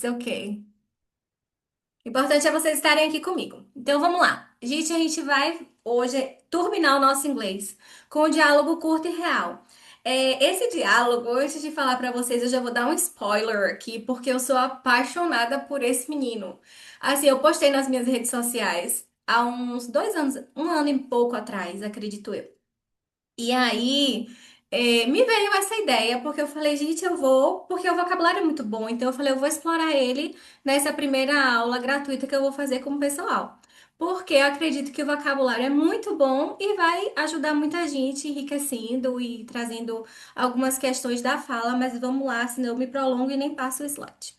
Ok. O importante é vocês estarem aqui comigo. Então vamos lá. Gente, a gente vai hoje turbinar o nosso inglês com um diálogo curto e real. Esse diálogo, antes de falar pra vocês, eu já vou dar um spoiler aqui, porque eu sou apaixonada por esse menino. Assim, eu postei nas minhas redes sociais há uns 2 anos, um ano e pouco atrás, acredito eu. E aí, me veio essa ideia, porque eu falei, gente, porque o vocabulário é muito bom, então eu falei, eu vou explorar ele nessa primeira aula gratuita que eu vou fazer com o pessoal. Porque eu acredito que o vocabulário é muito bom e vai ajudar muita gente, enriquecendo e trazendo algumas questões da fala, mas vamos lá, senão eu me prolongo e nem passo o slide.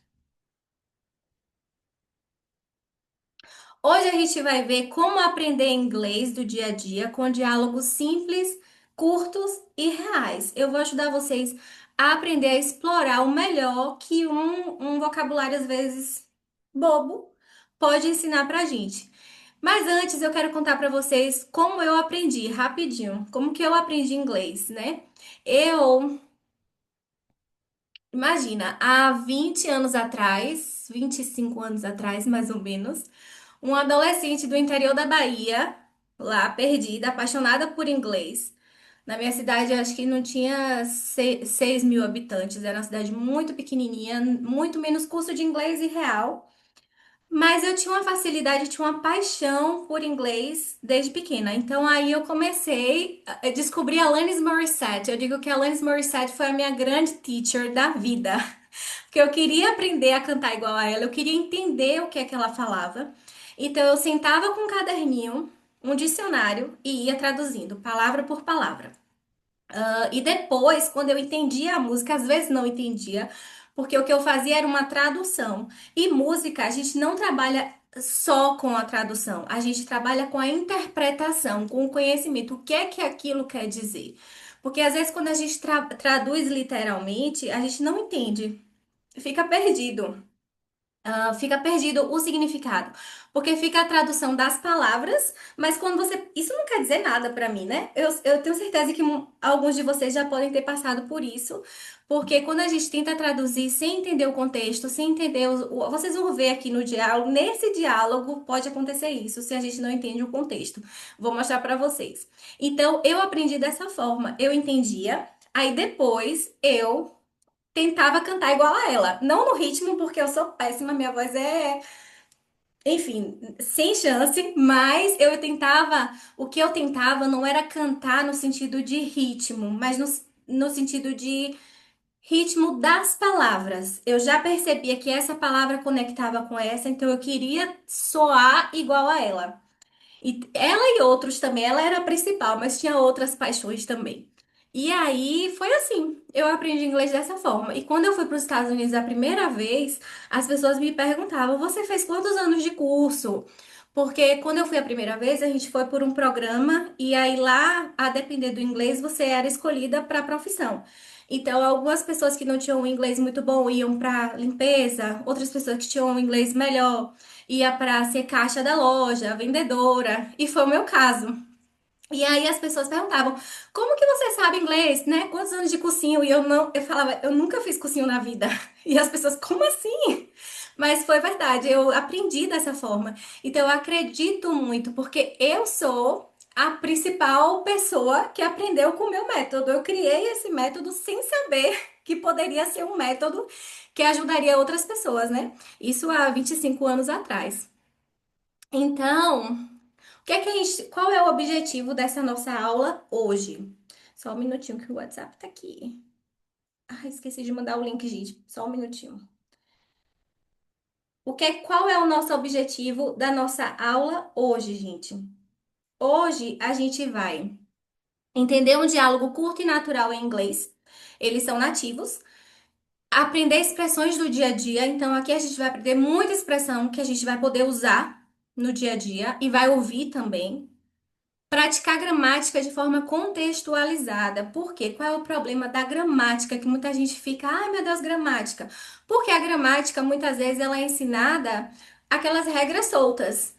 Hoje a gente vai ver como aprender inglês do dia a dia com diálogos simples, curtos e reais. Eu vou ajudar vocês a aprender a explorar o melhor que um vocabulário, às vezes, bobo pode ensinar pra gente. Mas antes eu quero contar pra vocês como eu aprendi, rapidinho, como que eu aprendi inglês, né? Eu, imagina, há 20 anos atrás, 25 anos atrás, mais ou menos, uma adolescente do interior da Bahia, lá perdida, apaixonada por inglês. Na minha cidade, eu acho que não tinha 6 mil habitantes, era uma cidade muito pequenininha, muito menos curso de inglês e real. Mas eu tinha uma facilidade, tinha uma paixão por inglês desde pequena. Então aí eu comecei a descobrir a Alanis Morissette. Eu digo que a Alanis Morissette foi a minha grande teacher da vida. Porque eu queria aprender a cantar igual a ela, eu queria entender o que é que ela falava. Então eu sentava com um caderninho, um dicionário e ia traduzindo palavra por palavra. E depois, quando eu entendia a música, às vezes não entendia, porque o que eu fazia era uma tradução. E música, a gente não trabalha só com a tradução, a gente trabalha com a interpretação, com o conhecimento, o que é que aquilo quer dizer. Porque às vezes, quando a gente traduz literalmente, a gente não entende, fica perdido. Fica perdido o significado, porque fica a tradução das palavras, mas quando você. Isso não quer dizer nada pra mim, né? Eu tenho certeza que alguns de vocês já podem ter passado por isso, porque quando a gente tenta traduzir sem entender o contexto, sem entender. Vocês vão ver aqui no diálogo, nesse diálogo pode acontecer isso, se a gente não entende o contexto. Vou mostrar pra vocês. Então, eu aprendi dessa forma, eu entendia, aí depois eu tentava cantar igual a ela. Não no ritmo, porque eu sou péssima, minha voz é, enfim, sem chance, mas eu tentava, o que eu tentava não era cantar no sentido de ritmo, mas no sentido de ritmo das palavras. Eu já percebia que essa palavra conectava com essa, então eu queria soar igual a ela. E ela e outros também, ela era a principal, mas tinha outras paixões também. E aí foi assim, eu aprendi inglês dessa forma. E quando eu fui para os Estados Unidos a primeira vez, as pessoas me perguntavam: Você fez quantos anos de curso? Porque quando eu fui a primeira vez, a gente foi por um programa e aí lá, a depender do inglês, você era escolhida para a profissão. Então, algumas pessoas que não tinham um inglês muito bom iam para limpeza, outras pessoas que tinham um inglês melhor ia para ser caixa da loja, vendedora, e foi o meu caso. E aí as pessoas perguntavam: "Como que você sabe inglês, né? Quantos anos de cursinho?" E eu não, eu falava: "Eu nunca fiz cursinho na vida." E as pessoas: "Como assim?" Mas foi verdade, eu aprendi dessa forma. Então eu acredito muito, porque eu sou a principal pessoa que aprendeu com o meu método. Eu criei esse método sem saber que poderia ser um método que ajudaria outras pessoas, né? Isso há 25 anos atrás. Então, o que é que qual é o objetivo dessa nossa aula hoje? Só um minutinho que o WhatsApp tá aqui. Ah, esqueci de mandar o link, gente. Só um minutinho. Qual é o nosso objetivo da nossa aula hoje, gente? Hoje a gente vai entender um diálogo curto e natural em inglês. Eles são nativos. Aprender expressões do dia a dia. Então, aqui a gente vai aprender muita expressão que a gente vai poder usar no dia a dia e vai ouvir também. Praticar gramática de forma contextualizada. Por quê? Qual é o problema da gramática? Que muita gente fica, ai meu Deus, gramática. Porque a gramática, muitas vezes, ela é ensinada aquelas regras soltas.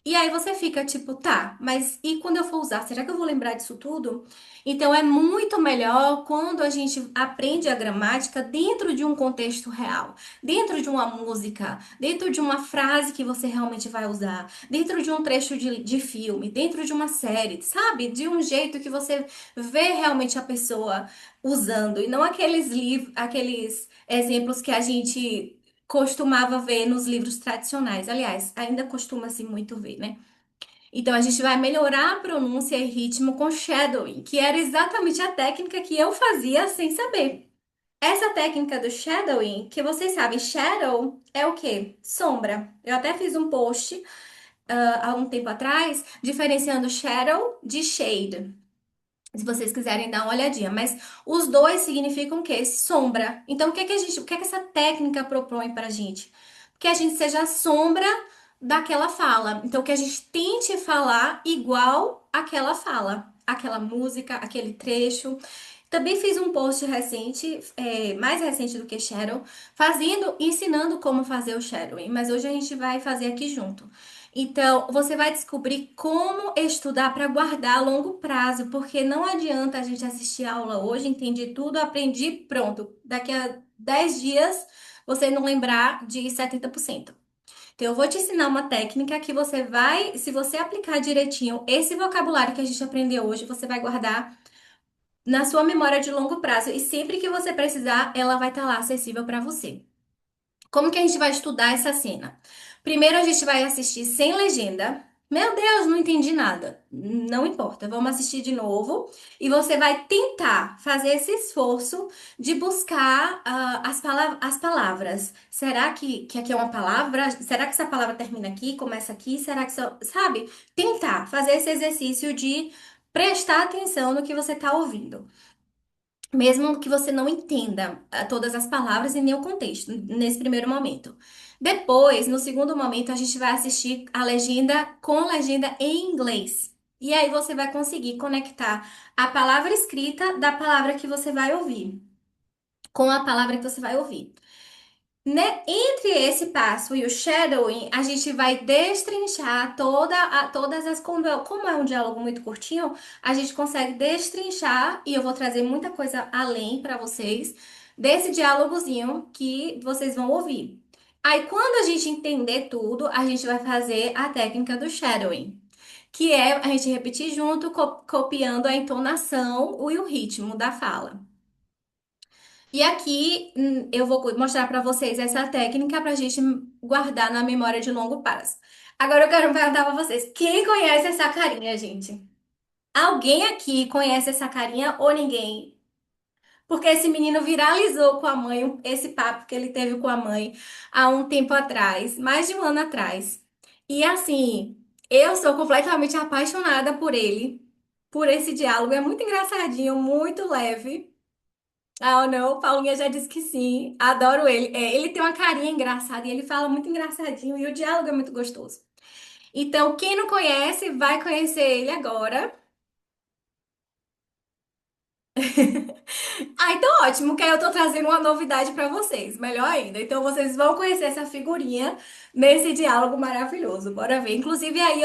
E aí você fica tipo, tá, mas e quando eu for usar, será que eu vou lembrar disso tudo? Então é muito melhor quando a gente aprende a gramática dentro de um contexto real, dentro de uma música, dentro de uma frase que você realmente vai usar, dentro de um trecho de filme, dentro de uma série, sabe? De um jeito que você vê realmente a pessoa usando, e não aqueles livros, aqueles exemplos que a gente costumava ver nos livros tradicionais. Aliás, ainda costuma-se muito ver, né? Então a gente vai melhorar a pronúncia e ritmo com shadowing, que era exatamente a técnica que eu fazia sem saber. Essa técnica do shadowing, que vocês sabem, shadow é o quê? Sombra. Eu até fiz um post há um tempo atrás, diferenciando shadow de shade. Se vocês quiserem dar uma olhadinha, mas os dois significam o quê? Sombra. Então, o que é que essa técnica propõe pra gente? Que a gente seja a sombra daquela fala. Então, que a gente tente falar igual àquela fala, aquela música, aquele trecho. Também fiz um post recente, mais recente do que Shadow, ensinando como fazer o shadowing, mas hoje a gente vai fazer aqui junto. Então, você vai descobrir como estudar para guardar a longo prazo, porque não adianta a gente assistir a aula hoje, entendi tudo, aprendi, pronto. Daqui a 10 dias você não lembrar de 70%. Então, eu vou te ensinar uma técnica que você vai, se você aplicar direitinho esse vocabulário que a gente aprendeu hoje, você vai guardar na sua memória de longo prazo e sempre que você precisar, ela vai estar lá acessível para você. Como que a gente vai estudar essa cena? Primeiro a gente vai assistir sem legenda. Meu Deus, não entendi nada. Não importa, vamos assistir de novo e você vai tentar fazer esse esforço de buscar as palavras. Será que aqui é uma palavra? Será que essa palavra termina aqui, começa aqui? Será que só, sabe? Tentar fazer esse exercício de prestar atenção no que você está ouvindo. Mesmo que você não entenda todas as palavras e nem o contexto, nesse primeiro momento. Depois, no segundo momento, a gente vai assistir a legenda com legenda em inglês. E aí você vai conseguir conectar a palavra escrita da palavra que você vai ouvir, com a palavra que você vai ouvir. Né? Entre esse passo e o shadowing, a gente vai destrinchar todas as. Como é um diálogo muito curtinho, a gente consegue destrinchar, e eu vou trazer muita coisa além para vocês, desse diálogozinho que vocês vão ouvir. Aí, quando a gente entender tudo, a gente vai fazer a técnica do shadowing, que é a gente repetir junto, copiando a entonação e o ritmo da fala. E aqui eu vou mostrar para vocês essa técnica para a gente guardar na memória de longo prazo. Agora eu quero perguntar para vocês, quem conhece essa carinha, gente? Alguém aqui conhece essa carinha ou ninguém? Porque esse menino viralizou com a mãe, esse papo que ele teve com a mãe há um tempo atrás, mais de um ano atrás. E assim, eu sou completamente apaixonada por ele, por esse diálogo. É muito engraçadinho, muito leve. Ah, não, Paulinha já disse que sim. Adoro ele. É, ele tem uma carinha engraçada e ele fala muito engraçadinho e o diálogo é muito gostoso. Então, quem não conhece, vai conhecer ele agora. Ah, então ótimo, que aí eu tô trazendo uma novidade pra vocês. Melhor ainda. Então, vocês vão conhecer essa figurinha nesse diálogo maravilhoso. Bora ver. Inclusive, aí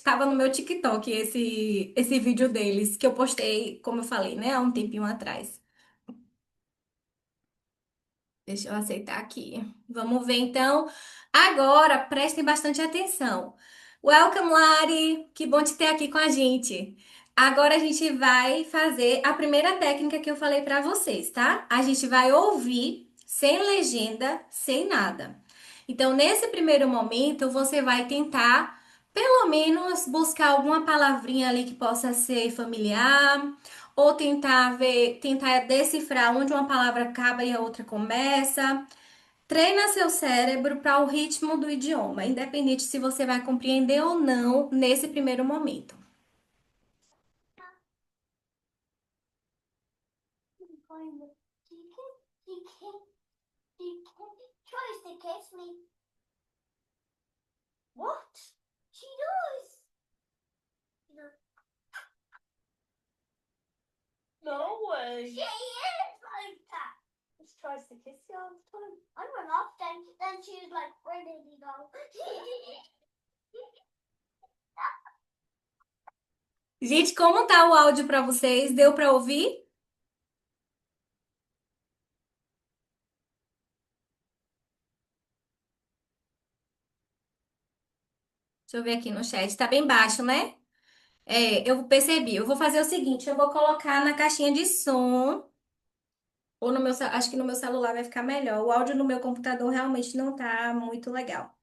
tava no meu TikTok esse vídeo deles, que eu postei, como eu falei, né, há um tempinho atrás. Deixa eu aceitar aqui. Vamos ver então. Agora, prestem bastante atenção. Welcome, Lari! Que bom te ter aqui com a gente. Agora a gente vai fazer a primeira técnica que eu falei para vocês, tá? A gente vai ouvir sem legenda, sem nada. Então, nesse primeiro momento, você vai tentar, pelo menos, buscar alguma palavrinha ali que possa ser familiar ou tentar decifrar onde uma palavra acaba e a outra começa. Treina seu cérebro para o ritmo do idioma, independente se você vai compreender ou não nesse primeiro momento. Tries to kiss me. What? She does. No way. She is like that. She tries to kiss you all the time. I went off, then she was like, where did he go? Gente, como tá o áudio pra vocês? Deu pra ouvir? Deixa eu ver aqui no chat. Tá bem baixo, né? É, eu percebi. Eu vou fazer o seguinte, eu vou colocar na caixinha de som ou no meu, acho que no meu celular vai ficar melhor. O áudio no meu computador realmente não tá muito legal.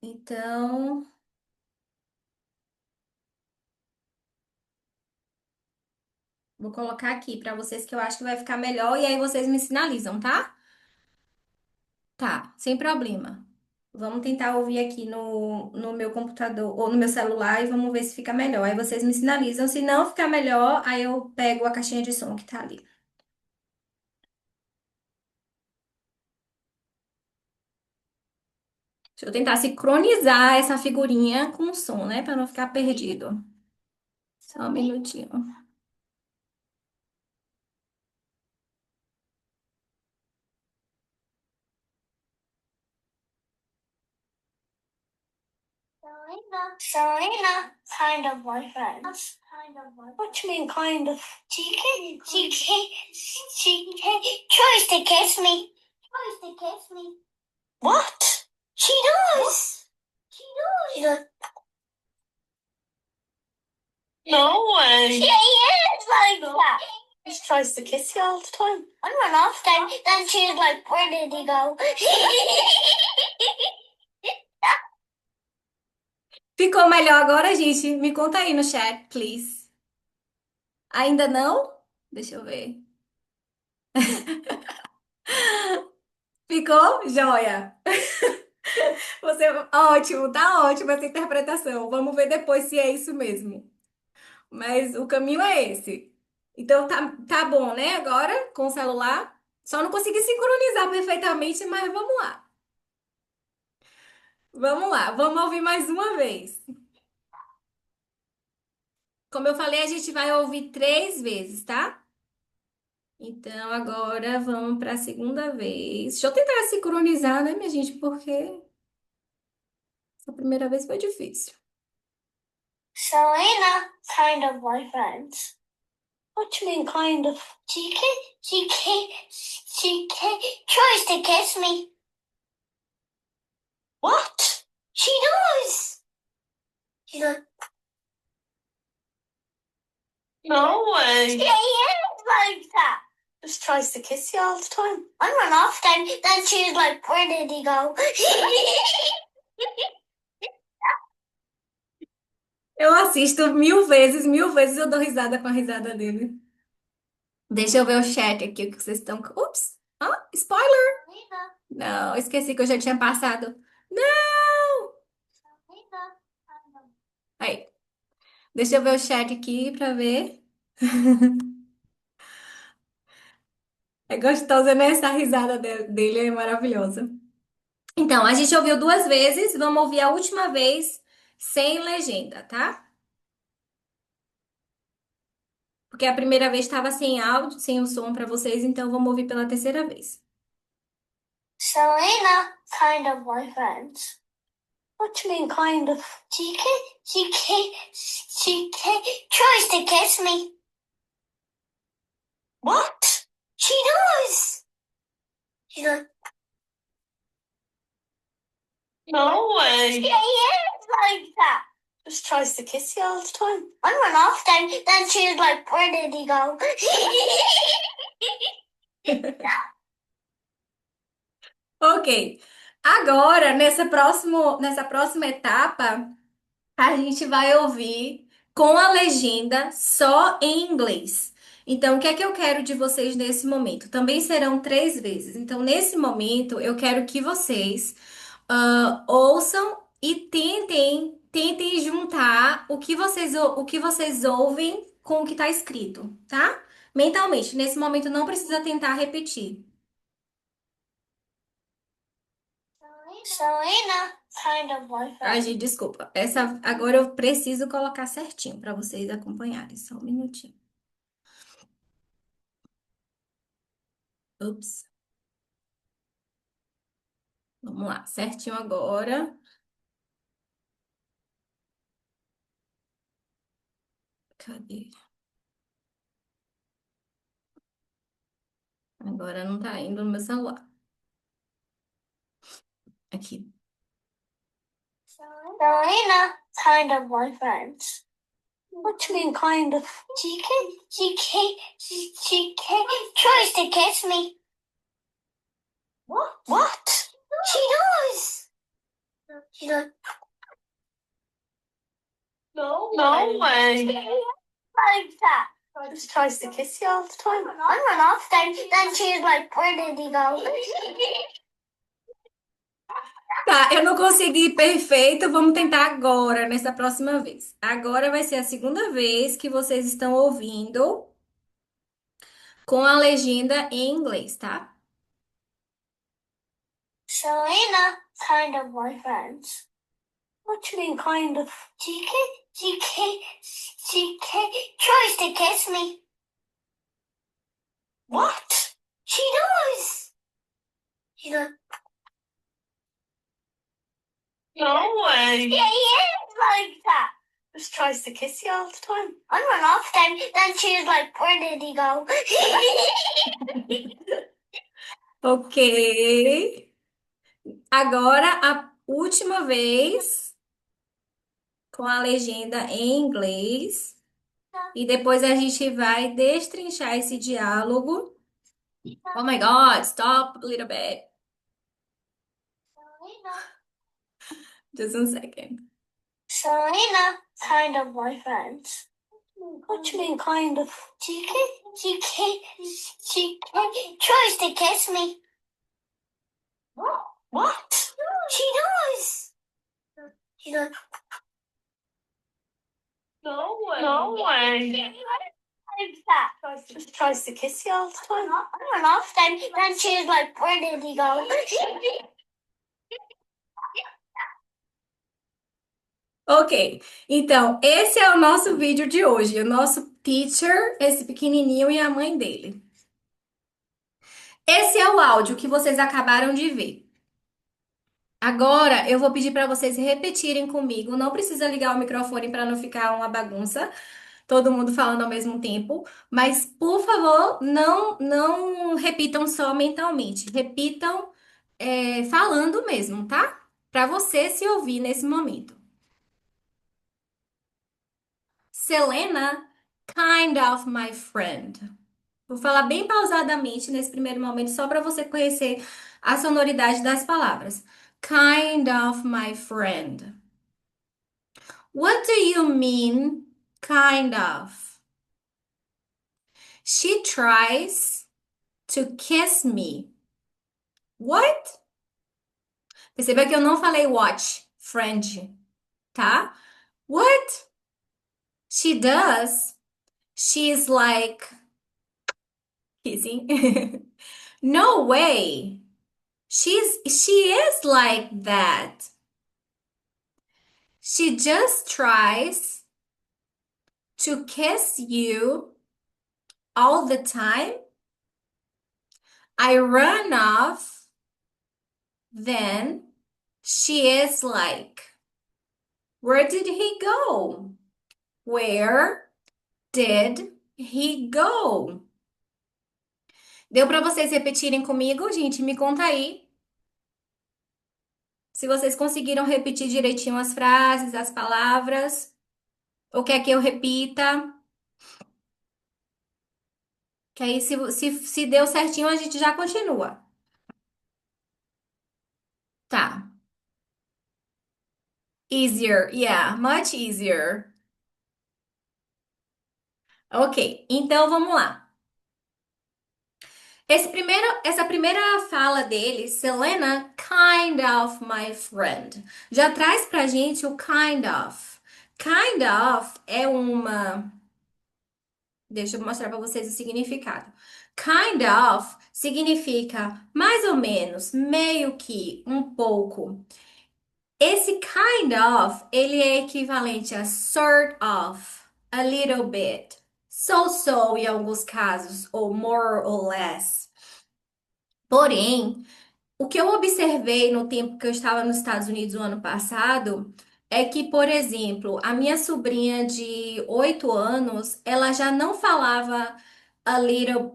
Então, vou colocar aqui pra vocês que eu acho que vai ficar melhor e aí vocês me sinalizam, tá? Tá, sem problema. Vamos tentar ouvir aqui no meu computador ou no meu celular e vamos ver se fica melhor. Aí vocês me sinalizam. Se não ficar melhor, aí eu pego a caixinha de som que tá ali. Deixa eu tentar sincronizar essa figurinha com o som, né? Pra não ficar perdido. Só um minutinho. Selena, kind of boyfriend. What do you mean, kind of? She tries to kiss me. What? She does. She does. No way. She is like that. She tries to kiss you all the time. I run off then she's like, where did he go? Ficou melhor agora, gente? Me conta aí no chat, please. Ainda não? Deixa eu ver. Ficou? Joia. Você, ótimo, tá ótimo essa interpretação. Vamos ver depois se é isso mesmo. Mas o caminho é esse. Então tá bom, né? Agora com o celular. Só não consegui sincronizar perfeitamente, mas vamos lá. Vamos lá, vamos ouvir mais uma vez. Como eu falei, a gente vai ouvir 3 vezes, tá? Então agora vamos para a segunda vez. Deixa eu tentar sincronizar, né, minha gente? Porque essa primeira vez foi difícil. Selena, kind of boyfriends. What do you mean, kind of? Tries to kiss me. What? She does. She's like, no way. She is like that. Just tries to kiss you all the time. I run off then she's like, where did he go? Eu assisto mil vezes eu dou risada com a risada dele. Deixa eu ver o chat aqui, o que vocês estão. Ups! Ah, spoiler! Não, esqueci que eu já tinha passado. Não! Aí, deixa eu ver o chat aqui pra ver. É gostosa, né? Essa risada dele é maravilhosa. Então, a gente ouviu 2 vezes, vamos ouvir a última vez sem legenda, tá? Porque a primeira vez estava sem áudio, sem o som pra vocês, então vamos ouvir pela terceira vez. Selena, kind of boyfriends. What do you mean, kind of? Tries to kiss me. What? She does. She's like, no way. She is like that. Just tries to kiss you all the time. I run off then she's like, where did he go? Ok. Agora, nessa próxima etapa, a gente vai ouvir com a legenda só em inglês. Então, o que é que eu quero de vocês nesse momento? Também serão 3 vezes. Então, nesse momento, eu quero que vocês ouçam e tentem juntar o que vocês ouvem com o que está escrito, tá? Mentalmente. Nesse momento, não precisa tentar repetir. Selena, kind of boyfriend. Ai, gente, desculpa. Essa agora eu preciso colocar certinho para vocês acompanharem. Só um minutinho. Ups. Vamos lá, certinho agora. Cadê? Agora não tá indo no meu celular. Aqui. Selena, kind of my friends. What do you mean, kind of? She tries to kiss me. What? She does. She's like, no way. Like that. Just tries to kiss you all the time. I run off, then she's like, where did he go? Tá, eu não consegui perfeito. Vamos tentar agora, nessa próxima vez. Agora vai ser a segunda vez que vocês estão ouvindo com a legenda em inglês, tá? Selena, kind of my friends. What do you mean, kind of? She tries to kiss me. What? She does. She's like, no way. Yeah, like that. Just tries to kiss you all the time. I run off, then she's like, where did he go? Ok. Agora a última vez com a legenda em inglês. E depois a gente vai destrinchar esse diálogo. Oh my God, stop a little bit. Just a second. Selena, kind of my friends. What do you mean, kind of? She tries to kiss me. What? She does. She's like, no way. No way. Like that. Just tries to kiss you all the time. I run off, then she's like, where did he go? Ok, então esse é o nosso vídeo de hoje. O nosso teacher, esse pequenininho e a mãe dele. Esse é o áudio que vocês acabaram de ver. Agora eu vou pedir para vocês repetirem comigo. Não precisa ligar o microfone para não ficar uma bagunça, todo mundo falando ao mesmo tempo. Mas, por favor, não repitam só mentalmente. Repitam, falando mesmo, tá? Para você se ouvir nesse momento. Selena, kind of my friend. Vou falar bem pausadamente nesse primeiro momento, só para você conhecer a sonoridade das palavras. Kind of my friend. What do you mean, kind of? She tries to kiss me. What? Perceba que eu não falei watch, friend, tá? What? She does. She's like kissing. No way. She is like that. She just tries to kiss you all the time. I run off. Then she is like, where did he go? Where did he go? Deu para vocês repetirem comigo, gente? Me conta aí se vocês conseguiram repetir direitinho as frases, as palavras, ou quer que eu repita. Que aí, se deu certinho, a gente já continua. Tá. Easier. Yeah, much easier. Ok, então vamos lá. Essa primeira fala dele, Selena, kind of my friend, já traz pra gente o kind of. Kind of é uma. Deixa eu mostrar pra vocês o significado. Kind of significa mais ou menos, meio que, um pouco. Esse kind of, ele é equivalente a sort of, a little bit, so em alguns casos, ou more or less. Porém, o que eu observei no tempo que eu estava nos Estados Unidos o ano passado É que, por exemplo, a minha sobrinha de 8 anos, ela já não falava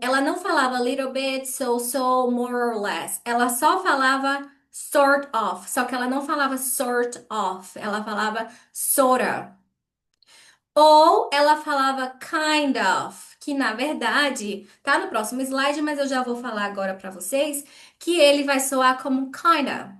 ela não falava a little bit, so, more or less. Ela só falava sort of, só que ela não falava sort of, ela falava sorta. Ou ela falava kind of, que na verdade tá no próximo slide, mas eu já vou falar agora pra vocês que ele vai soar como kinda.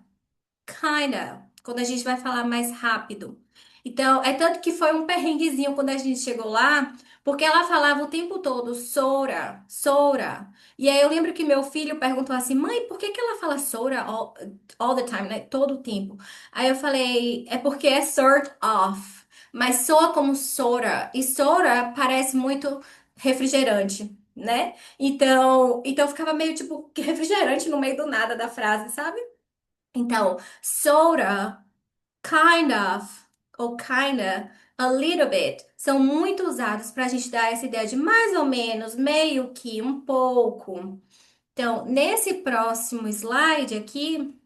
Kinda, quando a gente vai falar mais rápido. Então, é tanto que foi um perrenguezinho quando a gente chegou lá, porque ela falava o tempo todo Sora, Sora. E aí eu lembro que meu filho perguntou assim, mãe, por que que ela fala Sora all the time, né? Todo o tempo. Aí eu falei, é porque é sort of, mas soa como Sora. E Sora parece muito refrigerante, né? Então ficava meio tipo refrigerante no meio do nada da frase, sabe? Então, soda, kind of, ou kinda, a little bit, são muito usados para a gente dar essa ideia de mais ou menos, meio que, um pouco. Então, nesse próximo slide aqui,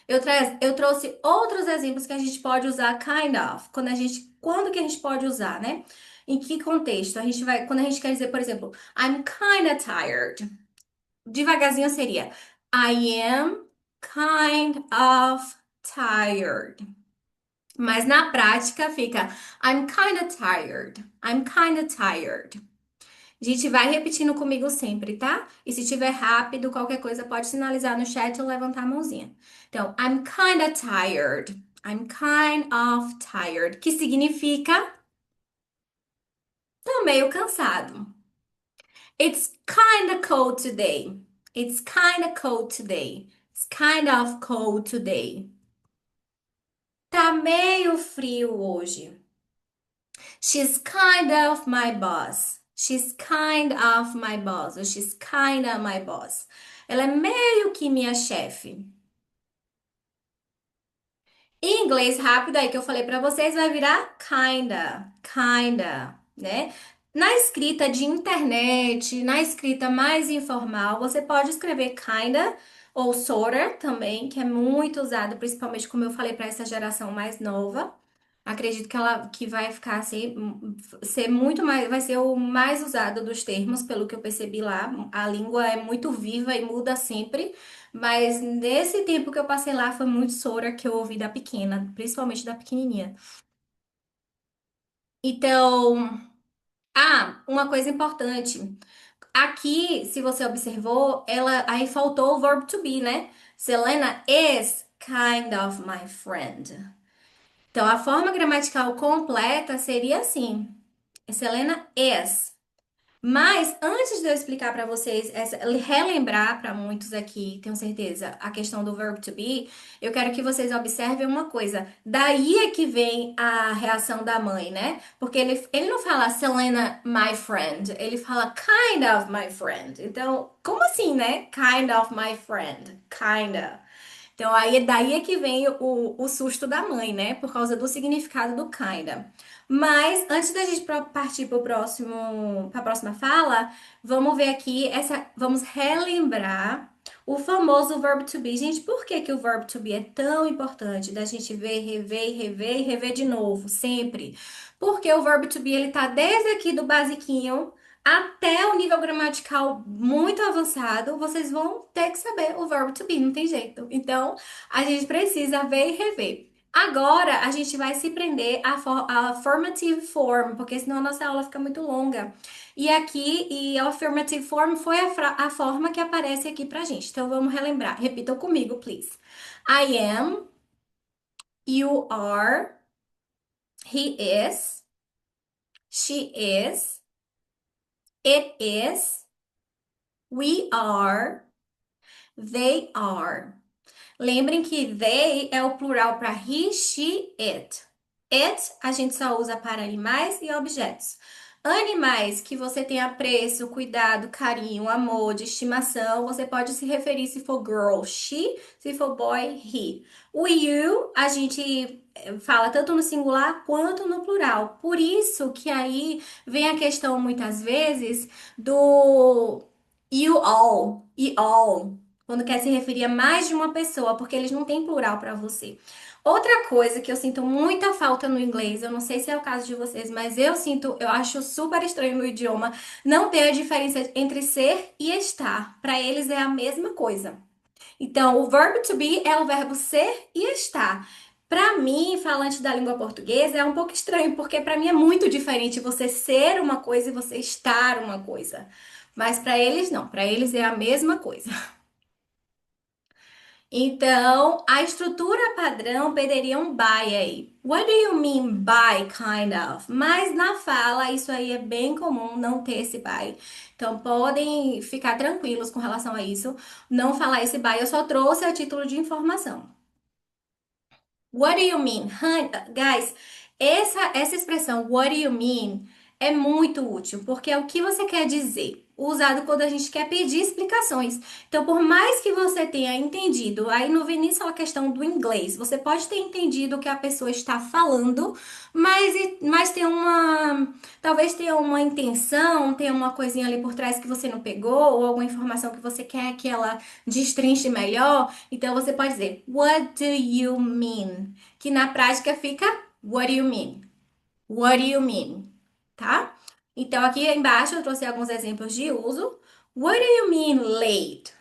eu trouxe outros exemplos que a gente pode usar kind of, quando que a gente pode usar, né? Em que contexto? Quando a gente quer dizer, por exemplo, I'm kinda tired. Devagarzinho seria I am kind of tired. Mas na prática fica I'm kinda tired. I'm kinda tired. A gente vai repetindo comigo sempre, tá? E se tiver rápido, qualquer coisa pode sinalizar no chat ou levantar a mãozinha. Então, I'm kinda tired. I'm kind of tired, que significa tô meio cansado. It's kinda cold today. It's kinda cold today. It's kind of cold today. Tá meio frio hoje. She's kind of my boss. She's kind of my boss. Ou she's kinda my boss. Ela é meio que minha chefe. Em inglês rápido aí que eu falei pra vocês vai virar kinda, kinda, né? Na escrita de internet, na escrita mais informal, você pode escrever kinda ou sorta também, que é muito usado, principalmente como eu falei para essa geração mais nova. Acredito que vai ficar assim, ser muito mais, vai ser o mais usado dos termos, pelo que eu percebi lá. A língua é muito viva e muda sempre. Mas nesse tempo que eu passei lá foi muito Sora que eu ouvi da pequena, principalmente da pequenininha. Então, uma coisa importante. Aqui, se você observou, ela aí faltou o verbo to be, né? Selena is kind of my friend. Então, a forma gramatical completa seria assim: Selena is. Mas antes de eu explicar para vocês, relembrar para muitos aqui, tenho certeza, a questão do verbo to be, eu quero que vocês observem uma coisa. Daí é que vem a reação da mãe, né? Porque ele não fala Selena, my friend, ele fala kind of my friend. Então, como assim, né? Kind of my friend, kinda. Então, aí daí é que vem o susto da mãe, né? Por causa do significado do kinda. Mas antes da gente partir para a próxima fala, vamos ver aqui vamos relembrar o famoso verbo to be. Gente, por que que o verbo to be é tão importante da gente ver, rever, rever e rever de novo, sempre? Porque o verbo to be ele tá desde aqui do basiquinho até o nível gramatical muito avançado, vocês vão ter que saber o verbo to be, não tem jeito. Então, a gente precisa ver e rever. Agora, a gente vai se prender à affirmative form, porque senão a nossa aula fica muito longa. E a affirmative form foi a forma que aparece aqui pra gente. Então, vamos relembrar. Repitam comigo, please. I am, you are, he is, she is, it is, we are, they are. Lembrem que they é o plural para he, she, it. It a gente só usa para animais e objetos. Animais que você tem apreço, cuidado, carinho, amor, de estimação, você pode se referir se for girl, she, se for boy, he. O you a gente fala tanto no singular quanto no plural. Por isso que aí vem a questão muitas vezes do you all e all. quando quer se referir a mais de uma pessoa, porque eles não têm plural para você. Outra coisa que eu sinto muita falta no inglês, eu não sei se é o caso de vocês, mas eu sinto, eu acho super estranho no idioma não ter a diferença entre ser e estar. Para eles é a mesma coisa. Então, o verbo to be é o verbo ser e estar. Para mim, falante da língua portuguesa, é um pouco estranho, porque para mim é muito diferente você ser uma coisa e você estar uma coisa. Mas para eles não, para eles é a mesma coisa. Então, a estrutura padrão perderia um by aí. What do you mean by kind of? Mas na fala, isso aí é bem comum não ter esse by. Então, podem ficar tranquilos com relação a isso. Não falar esse by, eu só trouxe a título de informação. What do you mean? Guys, essa expressão what do you mean é muito útil, porque é o que você quer dizer, usado quando a gente quer pedir explicações. Então, por mais que você tenha entendido, aí no início a questão do inglês, você pode ter entendido o que a pessoa está falando, mas tem talvez tenha uma intenção, tenha uma coisinha ali por trás que você não pegou, ou alguma informação que você quer que ela destrinche melhor. Então você pode dizer What do you mean? Que na prática fica What do you mean? What do you mean? Tá? Então aqui embaixo eu trouxe alguns exemplos de uso. What do you mean late?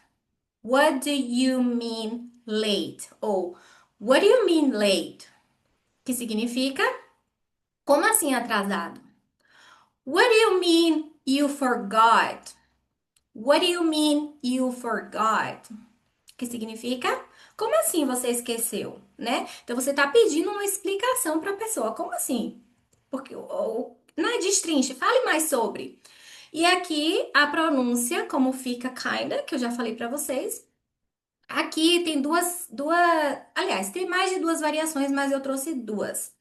What do you mean late? Ou What do you mean late? Que significa como assim atrasado? What do you mean you forgot? What do you mean you forgot? Que significa como assim você esqueceu, né? Então você está pedindo uma explicação para a pessoa. Como assim? Porque não é destrinche, fale mais sobre. E aqui a pronúncia, como fica kinda, que eu já falei para vocês. Aqui tem aliás, tem mais de duas variações, mas eu trouxe duas.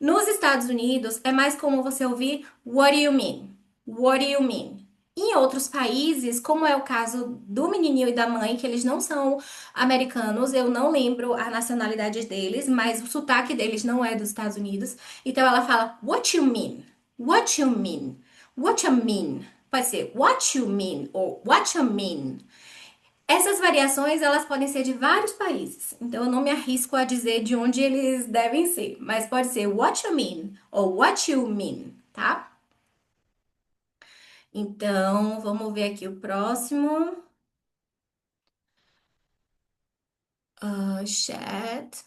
Nos Estados Unidos, é mais comum você ouvir What do you mean? What do you mean? Em outros países, como é o caso do menininho e da mãe, que eles não são americanos, eu não lembro a nacionalidade deles, mas o sotaque deles não é dos Estados Unidos. Então ela fala What you mean? What you mean? What you mean? Pode ser What you mean ou What you mean? Essas variações, elas podem ser de vários países, então eu não me arrisco a dizer de onde eles devem ser, mas pode ser what you mean ou what you mean, tá? Então, vamos ver aqui o próximo. Chat.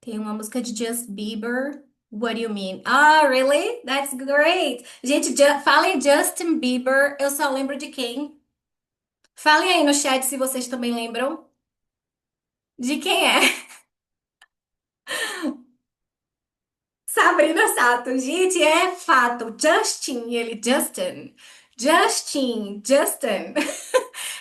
Tem uma música de Justin Bieber. What do you mean? Ah, really? That's great. Gente, falem Justin Bieber, eu só lembro de quem? Falem aí no chat se vocês também lembram. De quem é? Sabrina Sato, gente, é fato. Justin, ele, Justin. Justin, Justin.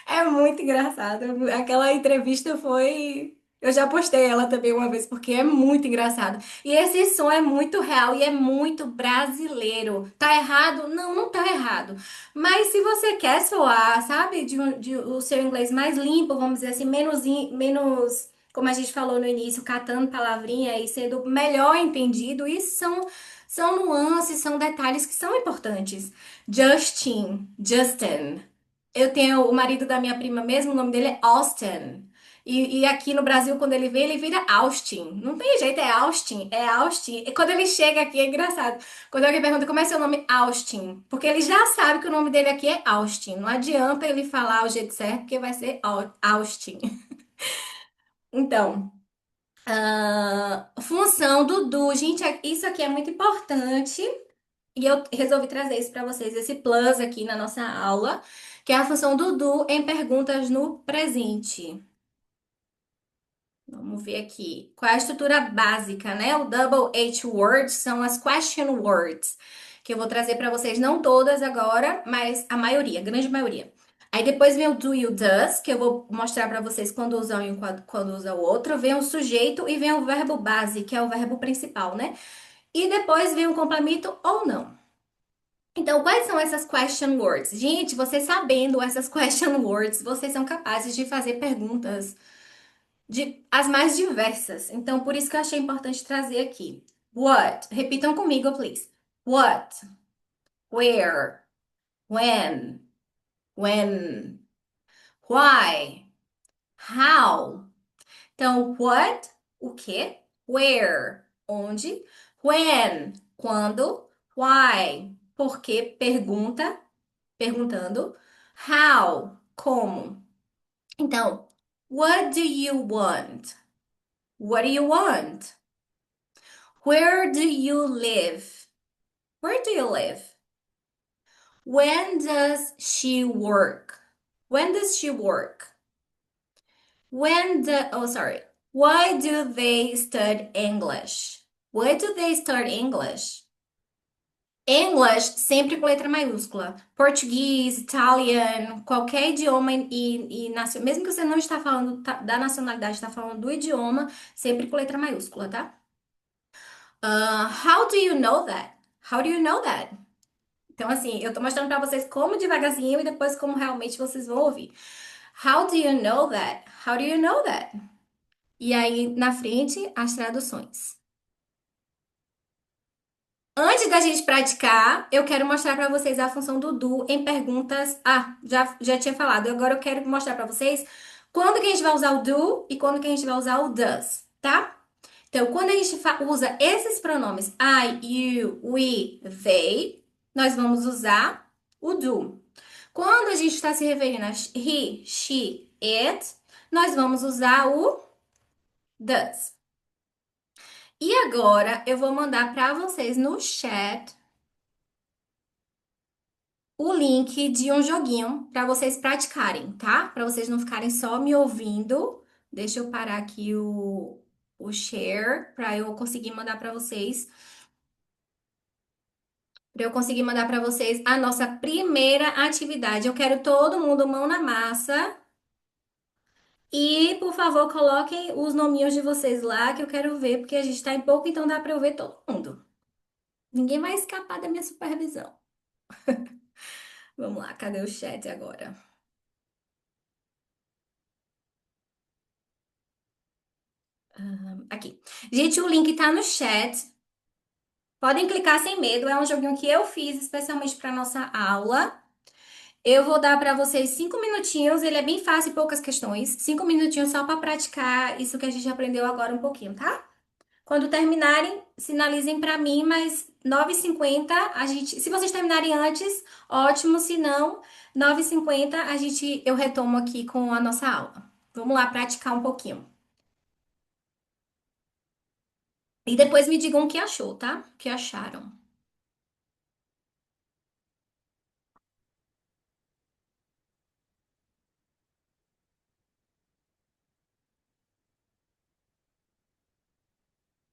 É muito engraçado. Aquela entrevista foi. Eu já postei ela também uma vez, porque é muito engraçado. E esse som é muito real e é muito brasileiro. Tá errado? Não, não tá errado. Mas se você quer soar, sabe, de o seu inglês mais limpo, vamos dizer assim, menos, como a gente falou no início, catando palavrinha e sendo melhor entendido, isso são nuances, são detalhes que são importantes. Justin, Justin. Eu tenho o marido da minha prima mesmo, o nome dele é Austin. E aqui no Brasil, quando ele vem, ele vira Austin. Não tem jeito, é Austin, é Austin. E quando ele chega aqui, é engraçado. Quando alguém pergunta como é seu nome, Austin. Porque ele já sabe que o nome dele aqui é Austin. Não adianta ele falar o jeito certo, porque vai ser Austin. Então, função do do. Gente, isso aqui é muito importante. E eu resolvi trazer isso para vocês, esse plus aqui na nossa aula, que é a função do do em perguntas no presente. Vamos ver aqui. Qual é a estrutura básica, né? O double H words são as question words, que eu vou trazer para vocês, não todas agora, mas a maioria, a grande maioria. Aí depois vem o do e o does, que eu vou mostrar para vocês quando usa um e quando usa o outro. Vem o sujeito e vem o verbo base, que é o verbo principal, né? E depois vem o complemento ou não. Então, quais são essas question words? Gente, vocês sabendo essas question words, vocês são capazes de fazer perguntas de as mais diversas. Então, por isso que eu achei importante trazer aqui. What? Repitam comigo, please. What? Where? When? When. Why? How? Então, what? O quê? Where? Onde? When? Quando? Why? Por quê? Pergunta. Perguntando. How? Como? Então, what do you want? What do you want? Where do you live? Where do you live? When does she work? When does she work? Sorry. Why do they study English? Why do they study English? English sempre com letra maiúscula. Português, italiano, qualquer idioma mesmo que você não está falando da nacionalidade, está falando do idioma, sempre com letra maiúscula, tá? How do you know that? How do you know that? Então, assim, eu tô mostrando pra vocês como devagarzinho e depois como realmente vocês vão ouvir. How do you know that? How do you know that? E aí, na frente, as traduções. Antes da gente praticar, eu quero mostrar para vocês a função do do em perguntas. Já tinha falado. Agora eu quero mostrar para vocês quando que a gente vai usar o do e quando que a gente vai usar o does, tá? Então, quando a gente usa esses pronomes I, you, we, they, nós vamos usar o do. Quando a gente está se referindo a he, she, it, nós vamos usar o does. E agora eu vou mandar para vocês no chat o link de um joguinho para vocês praticarem, tá? Para vocês não ficarem só me ouvindo. Deixa eu parar aqui o share para eu conseguir mandar para vocês. Para eu conseguir mandar para vocês a nossa primeira atividade. Eu quero todo mundo mão na massa. E, por favor, coloquem os nominhos de vocês lá que eu quero ver, porque a gente tá em pouco, então dá para eu ver todo mundo. Ninguém vai escapar da minha supervisão. Vamos lá, cadê o chat agora? Aqui. Gente, o link tá no chat. Podem clicar sem medo. É um joguinho que eu fiz especialmente para nossa aula. Eu vou dar para vocês 5 minutinhos. Ele é bem fácil, poucas questões. 5 minutinhos só para praticar isso que a gente aprendeu agora um pouquinho, tá? Quando terminarem, sinalizem para mim, mas 9h50 a gente, se vocês terminarem antes, ótimo, se não, 9h50 eu retomo aqui com a nossa aula. Vamos lá praticar um pouquinho. E depois me digam o que achou, tá? O que acharam.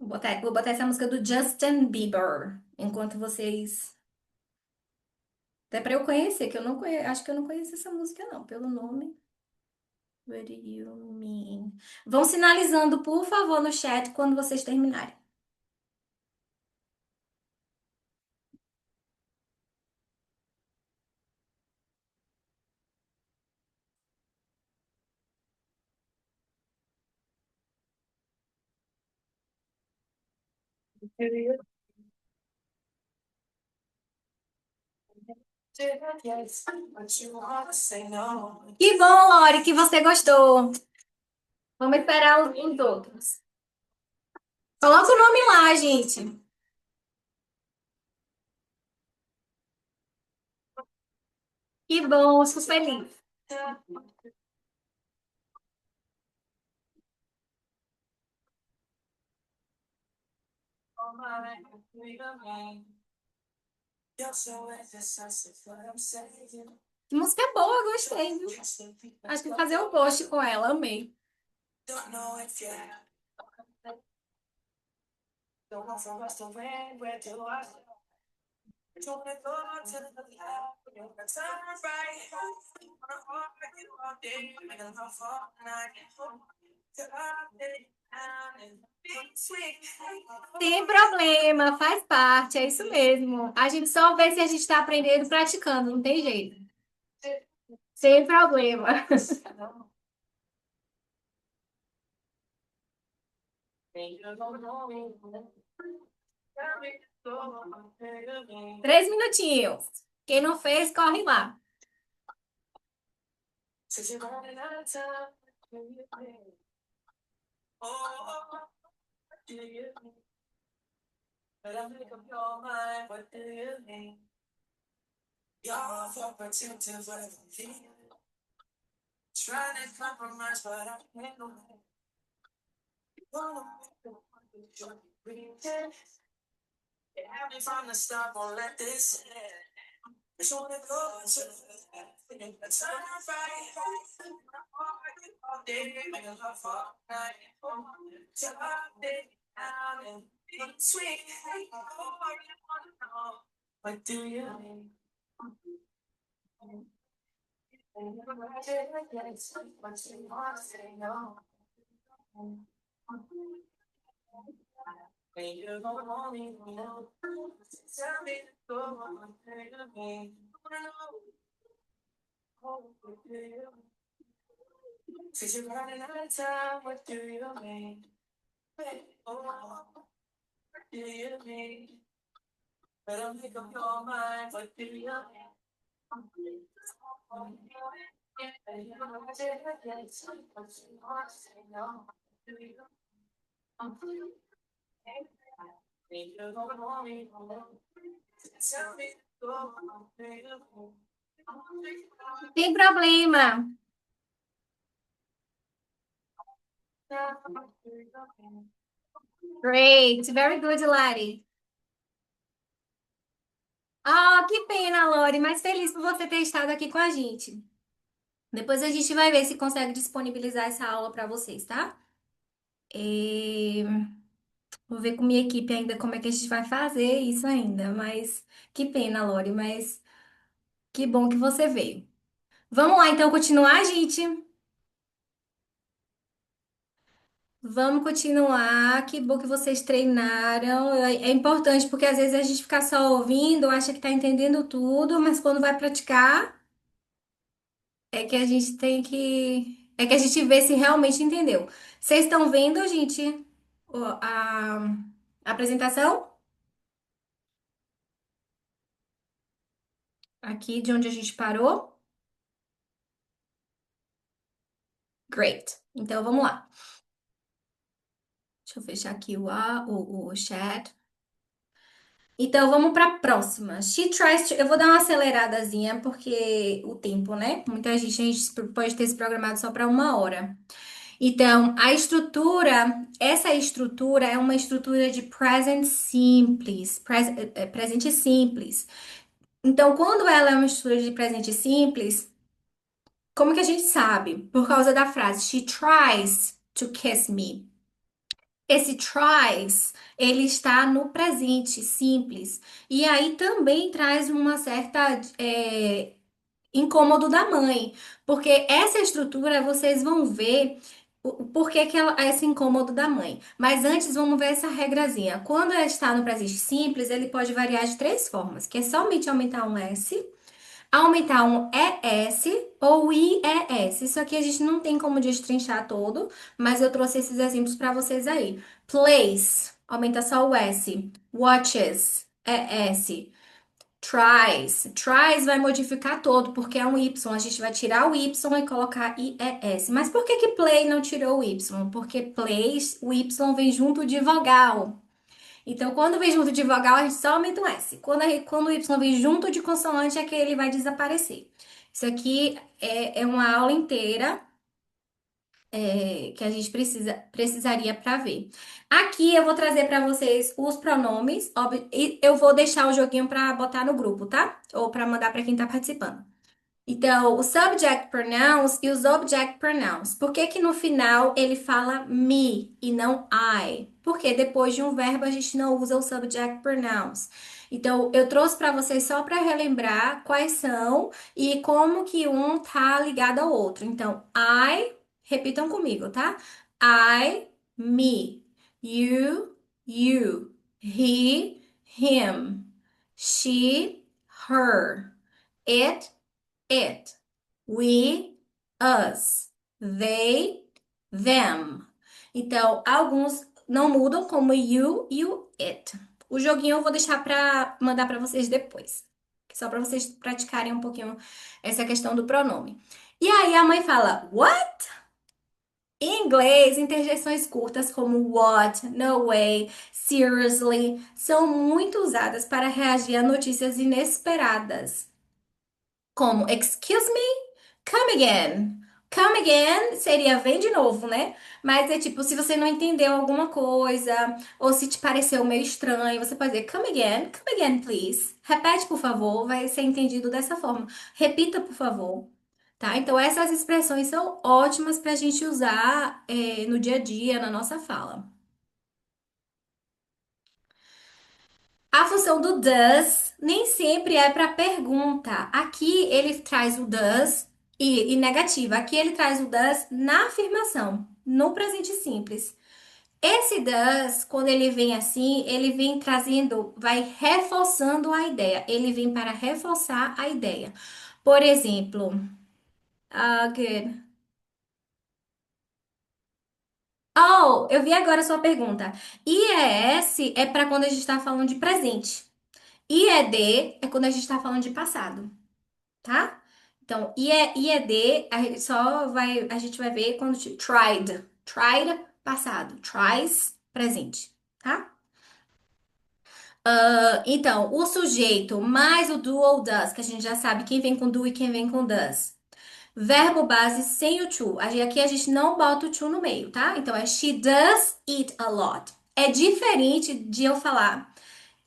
Vou botar essa música do Justin Bieber enquanto vocês. Até para eu conhecer, que eu não conheço, acho que eu não conheço essa música não, pelo nome. What do you mean? Vão sinalizando, por favor, no chat quando vocês terminarem. Que bom, Lori, que você gostou. Vamos esperar os outros. Coloca o nome lá, gente. Que bom, fico feliz. Que música boa, gostei, viu? Acho que vou fazer o post com ela, amei. Sem problema, faz parte, é isso mesmo. A gente só vê se a gente está aprendendo praticando, não tem jeito. Sem problema. 3 minutinhos. Quem não fez, corre lá. Tem problema. Great, very good, Lari. Ah, que pena, Lori, mas feliz por você ter estado aqui com a gente. Depois a gente vai ver se consegue disponibilizar essa aula para vocês, tá? E... Vou ver com minha equipe ainda como é que a gente vai fazer isso ainda, mas que pena, Lori, mas que bom que você veio. Vamos lá, então, continuar, gente? Vamos continuar. Que bom que vocês treinaram. É importante porque às vezes a gente fica só ouvindo, acha que tá entendendo tudo, mas quando vai praticar, é que a gente tem que. É que a gente vê se realmente entendeu. Vocês estão vendo, gente, a apresentação? Aqui de onde a gente parou? Great. Então vamos lá. Deixa eu fechar aqui o chat. Então, vamos para a próxima. She tries to... Eu vou dar uma aceleradazinha, porque o tempo, né? Muita gente, a gente pode ter se programado só para 1 hora. Então, a estrutura, essa estrutura é uma estrutura de present simples, presente simples. Então, quando ela é uma estrutura de presente simples, como que a gente sabe? Por causa da frase, she tries to kiss me. Esse tries, ele está no presente simples. E aí também traz uma certa incômodo da mãe. Porque essa estrutura vocês vão ver o porquê que esse incômodo da mãe. Mas antes vamos ver essa regrazinha. Quando ela está no presente simples, ele pode variar de 3 formas, que é somente aumentar um S, aumentar um ES ou IES. Isso aqui a gente não tem como destrinchar todo, mas eu trouxe esses exemplos para vocês aí. Plays, aumenta só o S. Watches, ES. Tries. Tries vai modificar todo, porque é um Y. A gente vai tirar o Y e colocar IES. Mas por que que play não tirou o Y? Porque plays, o Y vem junto de vogal. Então, quando vem junto de vogal, a gente só aumenta o S. Quando o Y vem junto de consoante, é que ele vai desaparecer. Isso aqui é uma aula inteira que a gente precisaria para ver. Aqui eu vou trazer para vocês os pronomes, e eu vou deixar o joguinho para botar no grupo, tá? Ou para mandar para quem tá participando. Então, os subject pronouns e os object pronouns. Por que que no final ele fala me e não I? Porque depois de um verbo a gente não usa os subject pronouns. Então, eu trouxe para vocês só para relembrar quais são e como que um tá ligado ao outro. Então, I, repitam comigo, tá? I, me. You, you. He, him. She, her. It, we, us, they, them. Então, alguns não mudam, como you e o it. O joguinho eu vou deixar para mandar para vocês depois, só para vocês praticarem um pouquinho essa questão do pronome. E aí a mãe fala, what? Em inglês, interjeições curtas como what, no way, seriously são muito usadas para reagir a notícias inesperadas, como excuse me, come again. Come again seria vem de novo, né? Mas é tipo, se você não entendeu alguma coisa, ou se te pareceu meio estranho, você pode dizer come again, please. Repete, por favor, vai ser entendido dessa forma. Repita, por favor. Tá? Então, essas expressões são ótimas para a gente usar no dia a dia, na nossa fala. A função do does nem sempre é para pergunta. Aqui ele traz o does e negativa. Aqui ele traz o does na afirmação, no presente simples. Esse does, quando ele vem assim, ele vem trazendo, vai reforçando a ideia. Ele vem para reforçar a ideia. Por exemplo, good. Oh, eu vi agora a sua pergunta. IES é para quando a gente está falando de presente. IED é quando a gente está falando de passado, tá? Então, IED, a gente vai ver quando tried. Tried, passado. Tries, presente, tá? Então, o sujeito mais o do ou does, que a gente já sabe quem vem com do e quem vem com does. Verbo base sem o to. Aqui a gente não bota o to no meio, tá? Então é she does eat a lot. É diferente de eu falar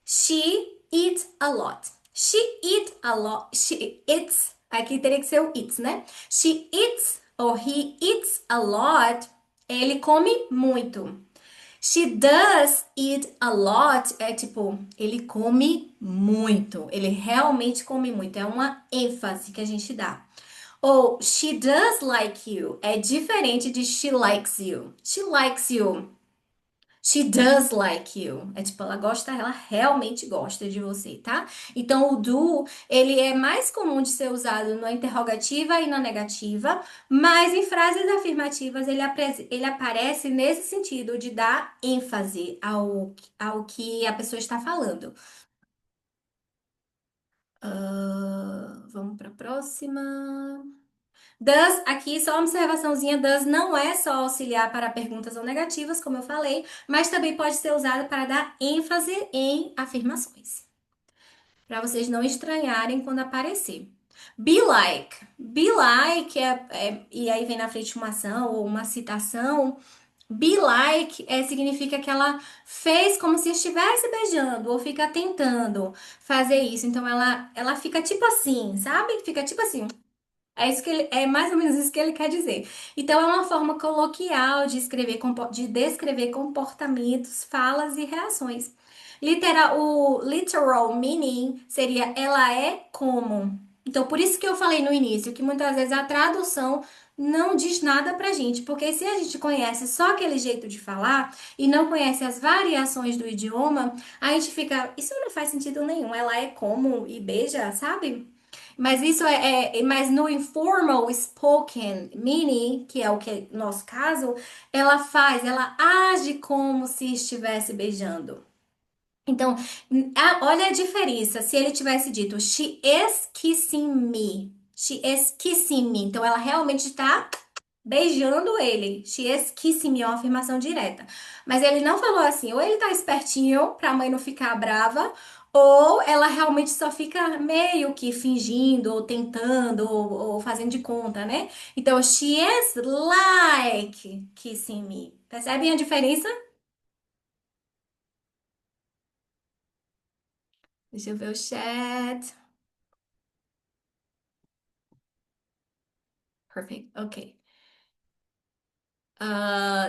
she eats a lot. She eat a lot. She eats. Aqui teria que ser o eats, né? She eats ou he eats a lot. Ele come muito. She does eat a lot. É tipo, ele come muito. Ele realmente come muito. É uma ênfase que a gente dá. Ou she does like you é diferente de she likes you. She likes you. She does like you. É tipo, ela realmente gosta de você, tá? Então o do, ele é mais comum de ser usado na interrogativa e na negativa, mas em frases afirmativas ele aparece nesse sentido de dar ênfase ao que a pessoa está falando. Vamos para a próxima. Does, aqui só uma observaçãozinha, does não é só auxiliar para perguntas ou negativas, como eu falei, mas também pode ser usado para dar ênfase em afirmações, para vocês não estranharem quando aparecer. Be like. Be like e aí vem na frente uma ação ou uma citação. Be like significa que ela fez como se estivesse beijando ou fica tentando fazer isso. Então ela fica tipo assim, sabe? Fica tipo assim. É isso que é mais ou menos isso que ele quer dizer. Então, é uma forma coloquial de de descrever comportamentos, falas e reações. O literal meaning seria ela é como. Então, por isso que eu falei no início que muitas vezes a tradução não diz nada pra gente, porque se a gente conhece só aquele jeito de falar e não conhece as variações do idioma, a gente fica, isso não faz sentido nenhum. Ela é como e beija, sabe? Mas mas no informal spoken meaning, que é o que é nosso caso, ela age como se estivesse beijando. Então, olha a diferença. Se ele tivesse dito she is kissing me, she is kissing me, então ela realmente está beijando ele. She is kissing me é uma afirmação direta. Mas ele não falou assim, ou ele tá espertinho pra mãe não ficar brava, ou ela realmente só fica meio que fingindo, ou tentando, ou fazendo de conta, né? Então, she is like kissing me. Percebem a diferença? Deixa eu ver o chat. Perfect, ok.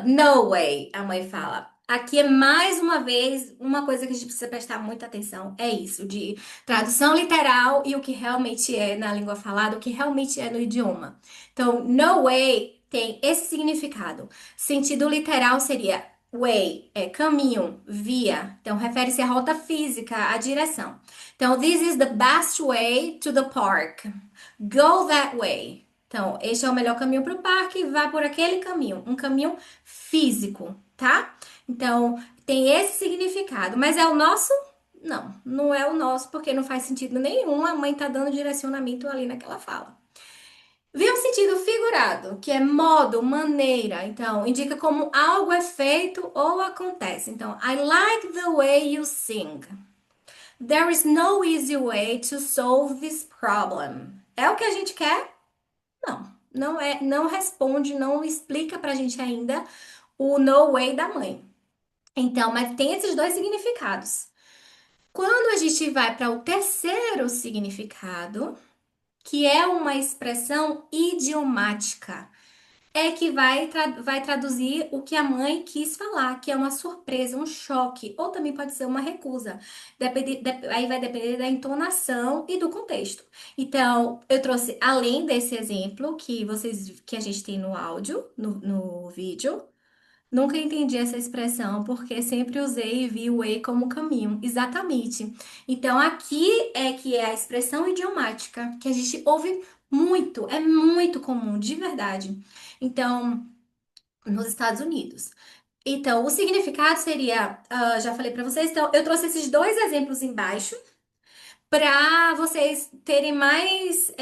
No way, a mãe fala. Aqui é mais uma vez uma coisa que a gente precisa prestar muita atenção. É isso, de tradução literal e o que realmente é na língua falada, o que realmente é no idioma. Então, no way tem esse significado. Sentido literal seria way, é caminho, via. Então, refere-se à rota física, à direção. Então, this is the best way to the park. Go that way. Então, este é o melhor caminho para o parque, vá por aquele caminho, um caminho físico, tá? Então, tem esse significado, mas é o nosso? Não, não é o nosso, porque não faz sentido nenhum. A mãe tá dando direcionamento ali naquela fala. Vi um sentido figurado, que é modo, maneira. Então, indica como algo é feito ou acontece. Então, I like the way you sing. There is no easy way to solve this problem. É o que a gente quer? Não. Não é, não responde, não explica pra gente ainda o no way da mãe. Então, mas tem esses dois significados. Quando a gente vai para o terceiro significado, que é uma expressão idiomática, é que vai traduzir o que a mãe quis falar, que é uma surpresa, um choque, ou também pode ser uma recusa. Aí vai depender da entonação e do contexto. Então, eu trouxe, além desse exemplo que a gente tem no áudio, no vídeo, nunca entendi essa expressão, porque sempre usei e vi o way como caminho. Exatamente. Então, aqui é que é a expressão idiomática, que a gente ouve muito, é muito comum, de verdade. Então, nos Estados Unidos. Então, o significado seria, já falei para vocês, então, eu trouxe esses dois exemplos embaixo para vocês terem mais,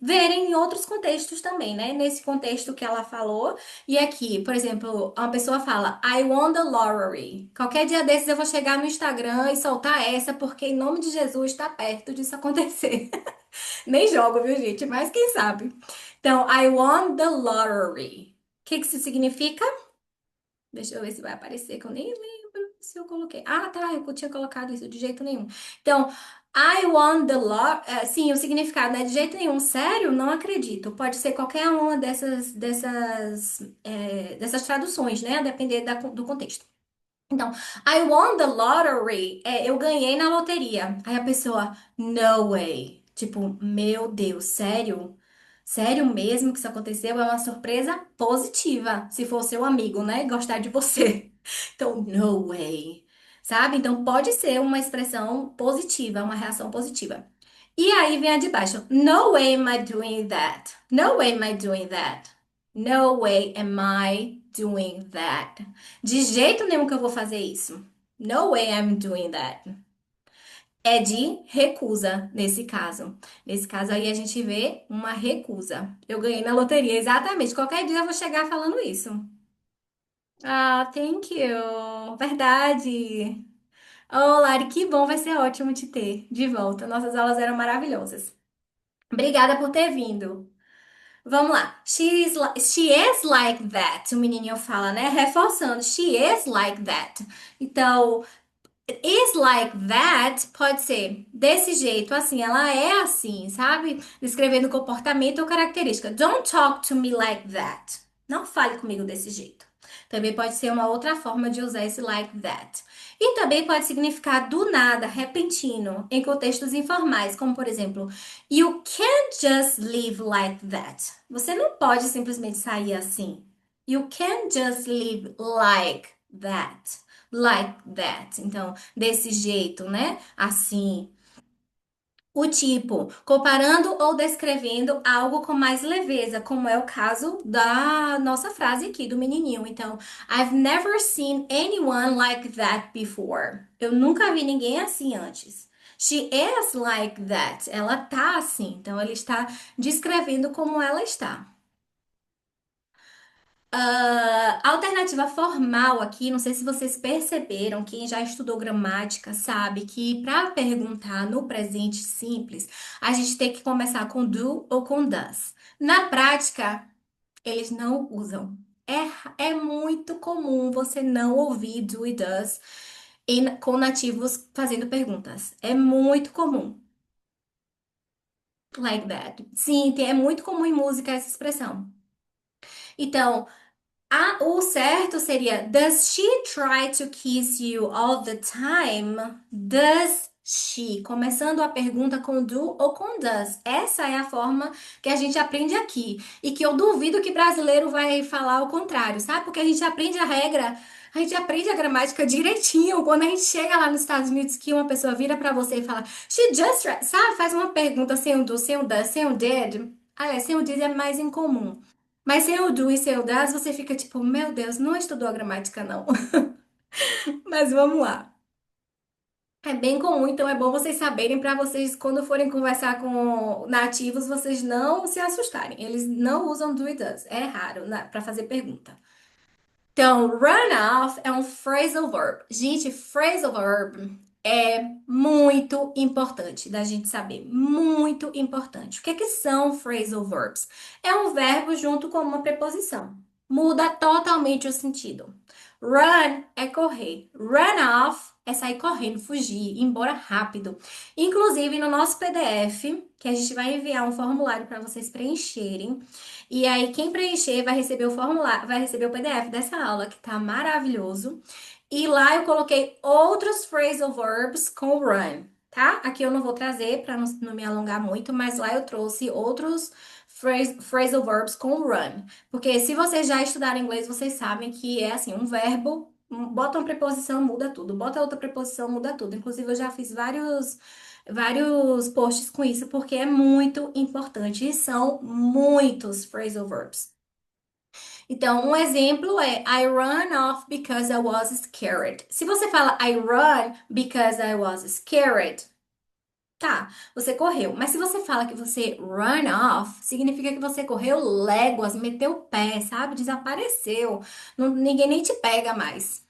verem em outros contextos também, né? Nesse contexto que ela falou. E aqui, por exemplo, uma pessoa fala, I won the lottery. Qualquer dia desses eu vou chegar no Instagram e soltar essa, porque em nome de Jesus está perto disso acontecer. Nem jogo, viu, gente? Mas quem sabe? Então, I won the lottery. O que que isso significa? Deixa eu ver se vai aparecer, que eu nem lembro se eu coloquei. Ah, tá, eu tinha colocado isso de jeito nenhum. Então, I won the lottery. Sim, o significado não é de jeito nenhum. Sério? Não acredito. Pode ser qualquer uma dessas traduções, né? A depender do contexto. Então, I won the lottery. Eu ganhei na loteria. Aí a pessoa, no way. Tipo, meu Deus, sério? Sério mesmo que isso aconteceu? É uma surpresa positiva, se for seu amigo, né? Gostar de você. Então, no way. Sabe? Então, pode ser uma expressão positiva, uma reação positiva. E aí vem a de baixo. No way am I doing that. No way am I doing that. No way am I doing that. De jeito nenhum que eu vou fazer isso. No way I'm doing that. É de recusa nesse caso. Nesse caso aí a gente vê uma recusa. Eu ganhei na loteria, exatamente. Qualquer dia eu vou chegar falando isso. Ah, thank you. Verdade. Oh, Lari, que bom, vai ser ótimo te ter de volta. Nossas aulas eram maravilhosas. Obrigada por ter vindo. Vamos lá. She is like that. O menininho fala, né? Reforçando. She is like that. Então, is like that pode ser desse jeito, assim, ela é assim, sabe? Descrevendo comportamento ou característica. Don't talk to me like that. Não fale comigo desse jeito. Também pode ser uma outra forma de usar esse like that. E também pode significar do nada, repentino, em contextos informais, como por exemplo, you can't just live like that. Você não pode simplesmente sair assim. You can't just live like that. Like that. Então, desse jeito, né? Assim. O tipo, comparando ou descrevendo algo com mais leveza, como é o caso da nossa frase aqui do menininho. Então, I've never seen anyone like that before. Eu nunca vi ninguém assim antes. She is like that. Ela tá assim. Então, ele está descrevendo como ela está. A alternativa formal aqui, não sei se vocês perceberam, quem já estudou gramática sabe que para perguntar no presente simples, a gente tem que começar com do ou com does. Na prática, eles não usam. É muito comum você não ouvir do e does com nativos fazendo perguntas. É muito comum. Like that. Sim, é muito comum em música essa expressão. Então, o certo seria Does she try to kiss you all the time? Does she? Começando a pergunta com do ou com does. Essa é a forma que a gente aprende aqui. E que eu duvido que brasileiro vai falar o contrário, sabe? Porque a gente aprende a regra, a gente aprende a gramática direitinho. Quando a gente chega lá nos Estados Unidos, que uma pessoa vira pra você e fala She just, sabe? Faz uma pergunta sem o do, sem o does, sem o did. Aliás, sem o did é mais incomum. Mas sem o do e sem o das, você fica tipo, meu Deus, não estudou a gramática, não. Mas vamos lá. É bem comum, então é bom vocês saberem para vocês, quando forem conversar com nativos, vocês não se assustarem. Eles não usam do e does. É raro para fazer pergunta. Então, run off é um phrasal verb. Gente, phrasal verb é muito importante da gente saber. Muito importante. O que é que são phrasal verbs? É um verbo junto com uma preposição. Muda totalmente o sentido. Run é correr. Run off é sair correndo, fugir, ir embora rápido. Inclusive, no nosso PDF, que a gente vai enviar um formulário para vocês preencherem. E aí, quem preencher vai receber o formulário, vai receber o PDF dessa aula, que tá maravilhoso. E lá eu coloquei outros phrasal verbs com run, tá? Aqui eu não vou trazer para não me alongar muito, mas lá eu trouxe outros phrasal verbs com run. Porque se vocês já estudaram inglês, vocês sabem que é assim, um verbo, bota uma preposição, muda tudo. Bota outra preposição, muda tudo. Inclusive, eu já fiz vários posts com isso, porque é muito importante e são muitos phrasal verbs. Então, um exemplo é I ran off because I was scared. Se você fala I run because I was scared, tá, você correu. Mas se você fala que você run off, significa que você correu léguas, meteu o pé, sabe? Desapareceu. Ninguém nem te pega mais.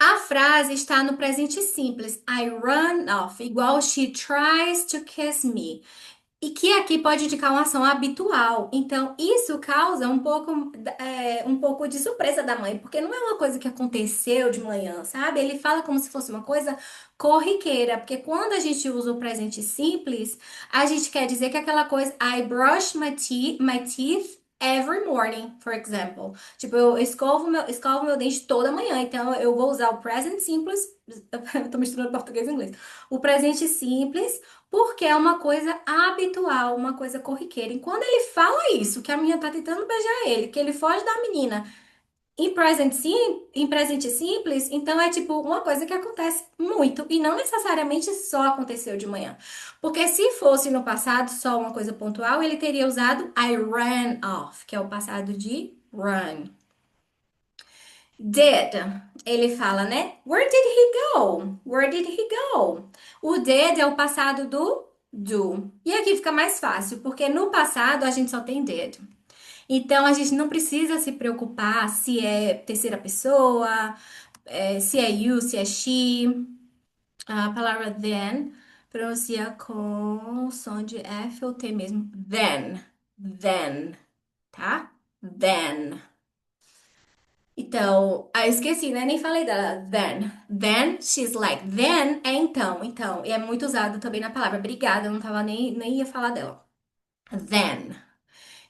A frase está no presente simples. I run off, igual she tries to kiss me. E que aqui pode indicar uma ação habitual. Então, isso causa um pouco de surpresa da mãe, porque não é uma coisa que aconteceu de manhã, sabe? Ele fala como se fosse uma coisa corriqueira, porque quando a gente usa o presente simples, a gente quer dizer que é aquela coisa, I brush my teeth every morning, for example. Tipo, eu escovo meu dente toda manhã, então eu vou usar o present simples, eu tô misturando português e inglês. O presente simples porque é uma coisa habitual, uma coisa corriqueira. E quando ele fala isso, que a menina tá tentando beijar ele, que ele foge da menina em presente simples, então é tipo uma coisa que acontece muito e não necessariamente só aconteceu de manhã. Porque se fosse no passado só uma coisa pontual, ele teria usado I ran off, que é o passado de run. Did, ele fala, né? Where did he go? Where did he go? O did é o passado do do. E aqui fica mais fácil, porque no passado a gente só tem did. Então a gente não precisa se preocupar se é terceira pessoa, se é you, se é she. A palavra then pronuncia com som de F ou T mesmo. Then, tá? Then. Então, eu esqueci, né? Nem falei dela. Then, she's like. Then é então. Então, e é muito usado também na palavra. Obrigada, eu não tava nem ia falar dela. Then.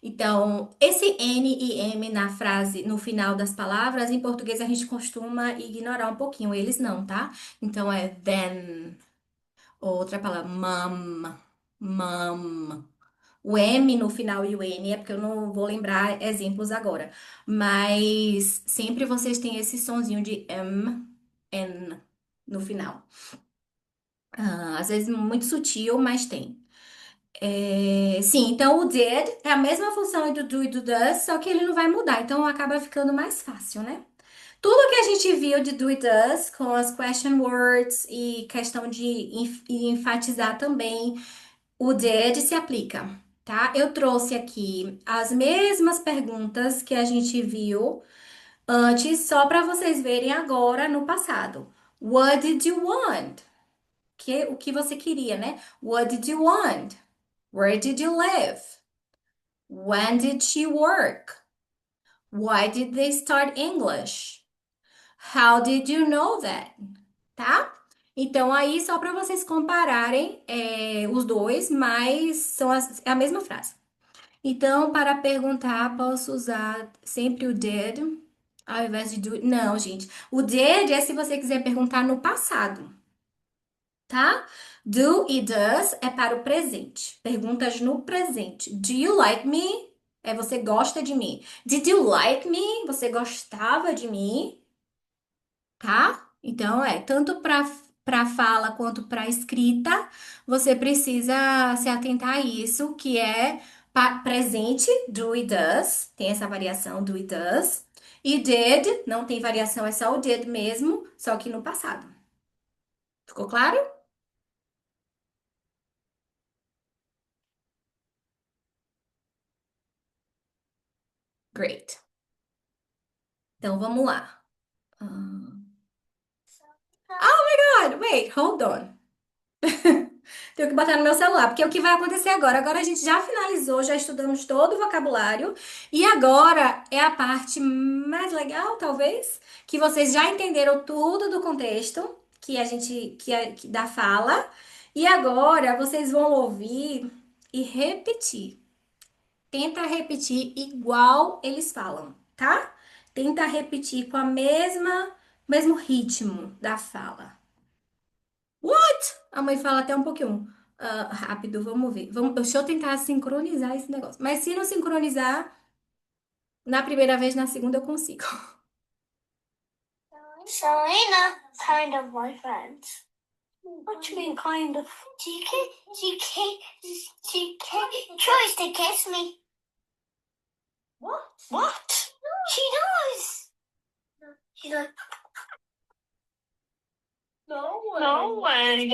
Então, esse N e M na frase, no final das palavras, em português a gente costuma ignorar um pouquinho. Eles não, tá? Então, é then. Outra palavra, mom. O M no final e o N é porque eu não vou lembrar exemplos agora. Mas sempre vocês têm esse sonzinho de N no final. Ah, às vezes muito sutil, mas tem. Sim, então o did é a mesma função do do e do does, só que ele não vai mudar. Então acaba ficando mais fácil, né? Tudo que a gente viu de do e does, com as question words e questão de enfatizar também. O did se aplica, tá? Eu trouxe aqui as mesmas perguntas que a gente viu antes, só para vocês verem agora no passado. What did you want? O que você queria, né? What did you want? Where did you live? When did she work? Why did they start English? How did you know that? Tá? Então, aí, só para vocês compararem os dois, mas é a mesma frase. Então, para perguntar, posso usar sempre o did ao invés de do. Não, gente. O did é se você quiser perguntar no passado, tá? Do e does é para o presente. Perguntas no presente. Do you like me? É você gosta de mim. Did you like me? Você gostava de mim? Tá? Então, tanto para fala quanto para escrita, você precisa se atentar a isso, que é presente, do e does, tem essa variação do e does, e did, não tem variação, é só o did mesmo, só que no passado. Ficou claro? Great. Então vamos lá. Oh my God, wait, hold on. Tenho que botar no meu celular, porque é o que vai acontecer agora? Agora a gente já finalizou, já estudamos todo o vocabulário, e agora é a parte mais legal, talvez, que vocês já entenderam tudo do contexto que a gente que da fala, e agora vocês vão ouvir e repetir. Tenta repetir igual eles falam, tá? Tenta repetir com a mesmo ritmo da fala. What? A mãe fala até um pouquinho rápido, vamos ver. Deixa eu tentar sincronizar esse negócio. Mas se não sincronizar, na primeira vez, na segunda eu consigo. Selena, kind of my friend. What do you mean, kind of? She tries to kiss me. What? What? She does. She's like, no way.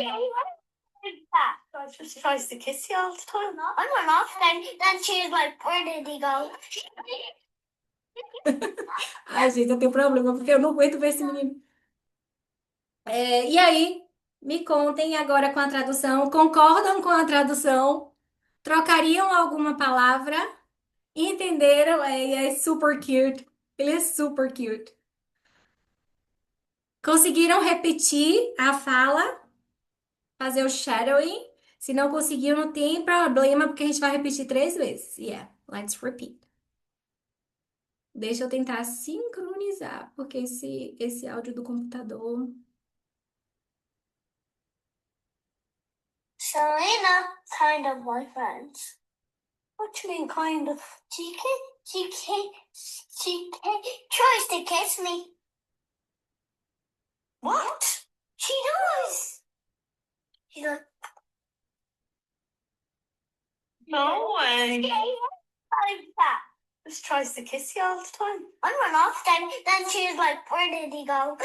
She tries to kiss you all the time. I'm run off. Then she's like, where did he go? Ai, gente, eu tenho problema, porque eu não aguento ver esse menino. E aí, me contem agora com a tradução. Concordam com a tradução? Trocariam alguma palavra? Entenderam? É super cute. Ele é super cute. Conseguiram repetir a fala? Fazer o shadowing? Se não conseguiu, não tem problema, porque a gente vai repetir 3 vezes. Yeah, let's repeat. Deixa eu tentar sincronizar, porque esse áudio do computador. Selena, kind of my friend. What do you mean, kind of? She tries to kiss me. What? She does. She's like, no way. Like that. Just tries to kiss you all the time. I run off. Then she's like, where did he go?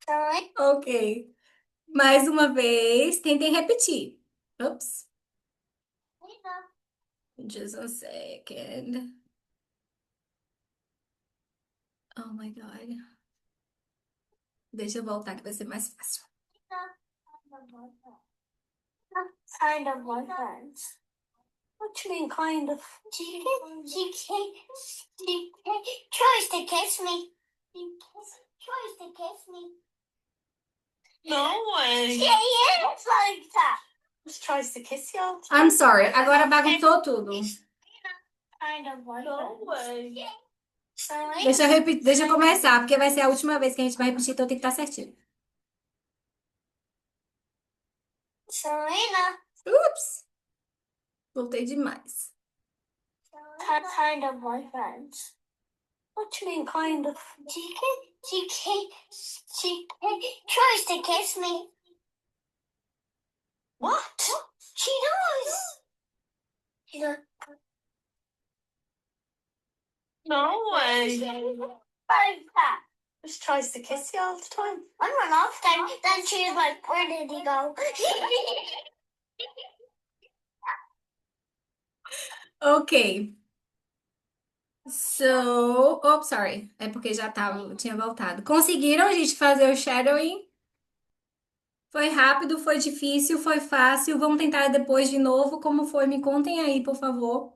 Selena. Ok. Mais uma vez, tentem repetir. Oops. Just a second. Oh my God. Deixa eu voltar que vai ser mais fácil. Kind of my friends. What do you mean, kind of? She tries to kiss me. Tries to kiss me. No way. Yeah, it's like that. Just tries to kiss you all the time. I'm sorry, agora bagunçou tudo. Kind of my no way. Deixa eu começar, porque vai ser a última vez que a gente vai repetir, então tem que estar certinho. Selena. Ups! Voltei demais. Kind of my friends. What do you mean, kind of? She tries to kiss me. What? She does. She's like, no way. Like that. Just tries to kiss you all the time. I run off. Then she's like, where did he go? Ok. So, oh, sorry. É porque já tava, tinha voltado. Conseguiram, gente, fazer o shadowing? Foi rápido, foi difícil, foi fácil. Vamos tentar depois de novo. Como foi? Me contem aí, por favor.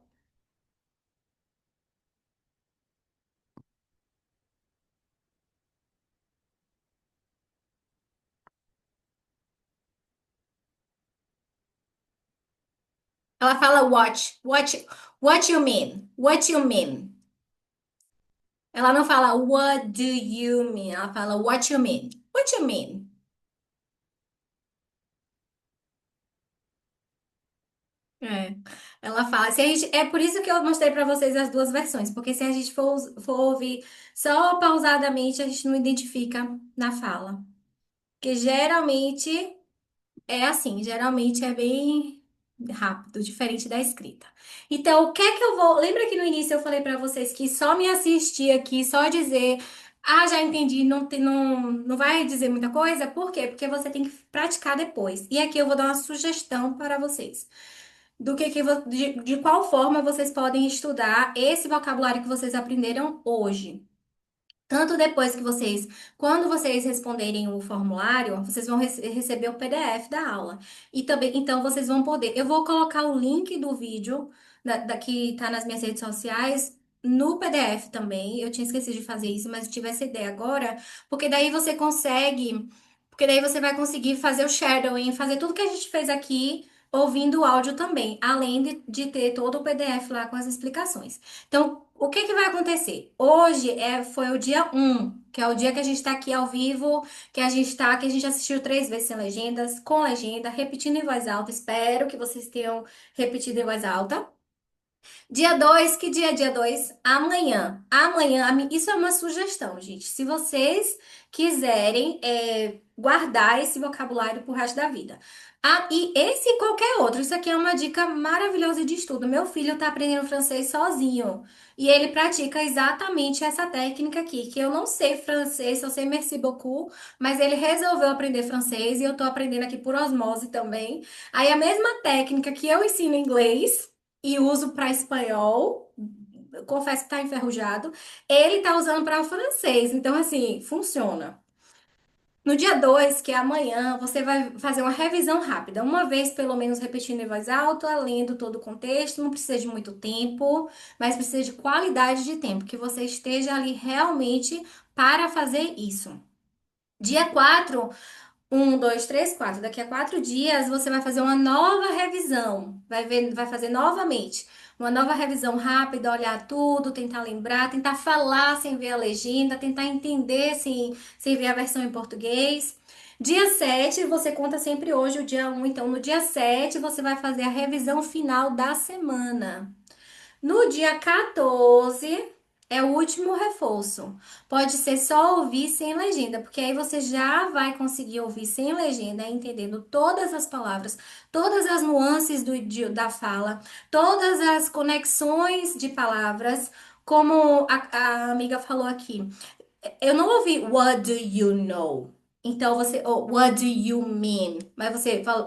Ela fala what you mean? What you mean? Ela não fala what do you mean? Ela fala what you mean? What you mean? É. Ela fala, se a gente, é por isso que eu mostrei pra vocês as duas versões, porque se a gente for ouvir só pausadamente, a gente não identifica na fala. Porque geralmente é assim, geralmente é bem rápido, diferente da escrita. Então, o que é que eu vou. Lembra que no início eu falei pra vocês que só me assistir aqui, só dizer Ah, já entendi. Não vai dizer muita coisa? Por quê? Porque você tem que praticar depois. E aqui eu vou dar uma sugestão para vocês. Do de qual forma vocês podem estudar esse vocabulário que vocês aprenderam hoje. Tanto depois que quando vocês responderem o formulário, vocês vão receber o PDF da aula. E também, então vocês vão poder. Eu vou colocar o link do vídeo que tá nas minhas redes sociais no PDF também. Eu tinha esquecido de fazer isso, mas eu tive essa ideia agora, porque daí você consegue, porque daí você vai conseguir fazer o shadowing, fazer tudo que a gente fez aqui, ouvindo o áudio também, além de ter todo o PDF lá com as explicações. Então, o que que vai acontecer? Foi o dia um, que é o dia que a gente está aqui ao vivo, que a gente assistiu 3 vezes sem legendas, com legenda, repetindo em voz alta. Espero que vocês tenham repetido em voz alta. Dia 2, que dia é dia 2? Amanhã. Amanhã, isso é uma sugestão, gente. Se vocês quiserem guardar esse vocabulário pro resto da vida. Ah, e esse e qualquer outro. Isso aqui é uma dica maravilhosa de estudo. Meu filho tá aprendendo francês sozinho. E ele pratica exatamente essa técnica aqui, que eu não sei francês, eu sei merci beaucoup, mas ele resolveu aprender francês e eu tô aprendendo aqui por osmose também. Aí a mesma técnica que eu ensino inglês e uso para espanhol, eu confesso que tá enferrujado. Ele tá usando para o francês, então assim, funciona. No dia 2, que é amanhã, você vai fazer uma revisão rápida, uma vez pelo menos repetindo em voz alta, lendo todo o contexto, não precisa de muito tempo, mas precisa de qualidade de tempo, que você esteja ali realmente para fazer isso. Dia 4. 1, 2, 3, 4. Daqui a 4 dias você vai fazer uma nova revisão. Vai fazer novamente uma nova revisão rápida, olhar tudo, tentar lembrar, tentar falar sem ver a legenda, tentar entender sem ver a versão em português. Dia 7 você conta sempre hoje o dia 1. Então, no dia 7 você vai fazer a revisão final da semana. No dia 14 é o último reforço. Pode ser só ouvir sem legenda, porque aí você já vai conseguir ouvir sem legenda, entendendo todas as palavras, todas as nuances da fala, todas as conexões de palavras, como a amiga falou aqui. Eu não ouvi what do you know? Então ou what do you mean? Mas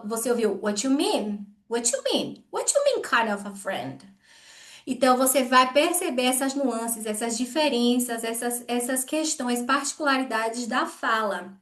você ouviu what you mean? What you mean? What you mean kind of a friend? Então, você vai perceber essas nuances, essas diferenças, essas questões, particularidades da fala.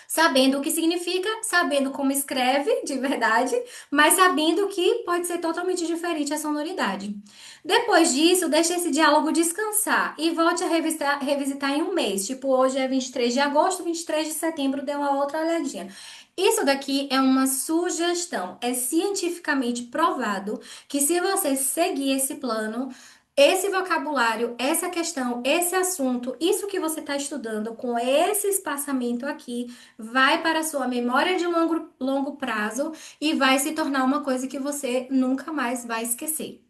Sabendo o que significa, sabendo como escreve de verdade, mas sabendo que pode ser totalmente diferente a sonoridade. Depois disso, deixe esse diálogo descansar e volte a revisitar em um mês. Tipo, hoje é 23 de agosto, 23 de setembro, dê uma outra olhadinha. Isso daqui é uma sugestão. É cientificamente provado que se você seguir esse plano, esse vocabulário, essa questão, esse assunto, isso que você está estudando com esse espaçamento aqui, vai para a sua memória de longo prazo e vai se tornar uma coisa que você nunca mais vai esquecer.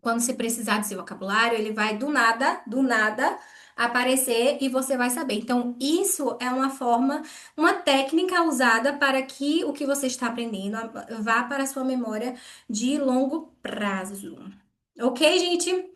Quando você precisar desse vocabulário, ele vai do nada, aparecer e você vai saber. Então, isso é uma forma, uma técnica usada para que o que você está aprendendo vá para a sua memória de longo prazo. Ok, gente?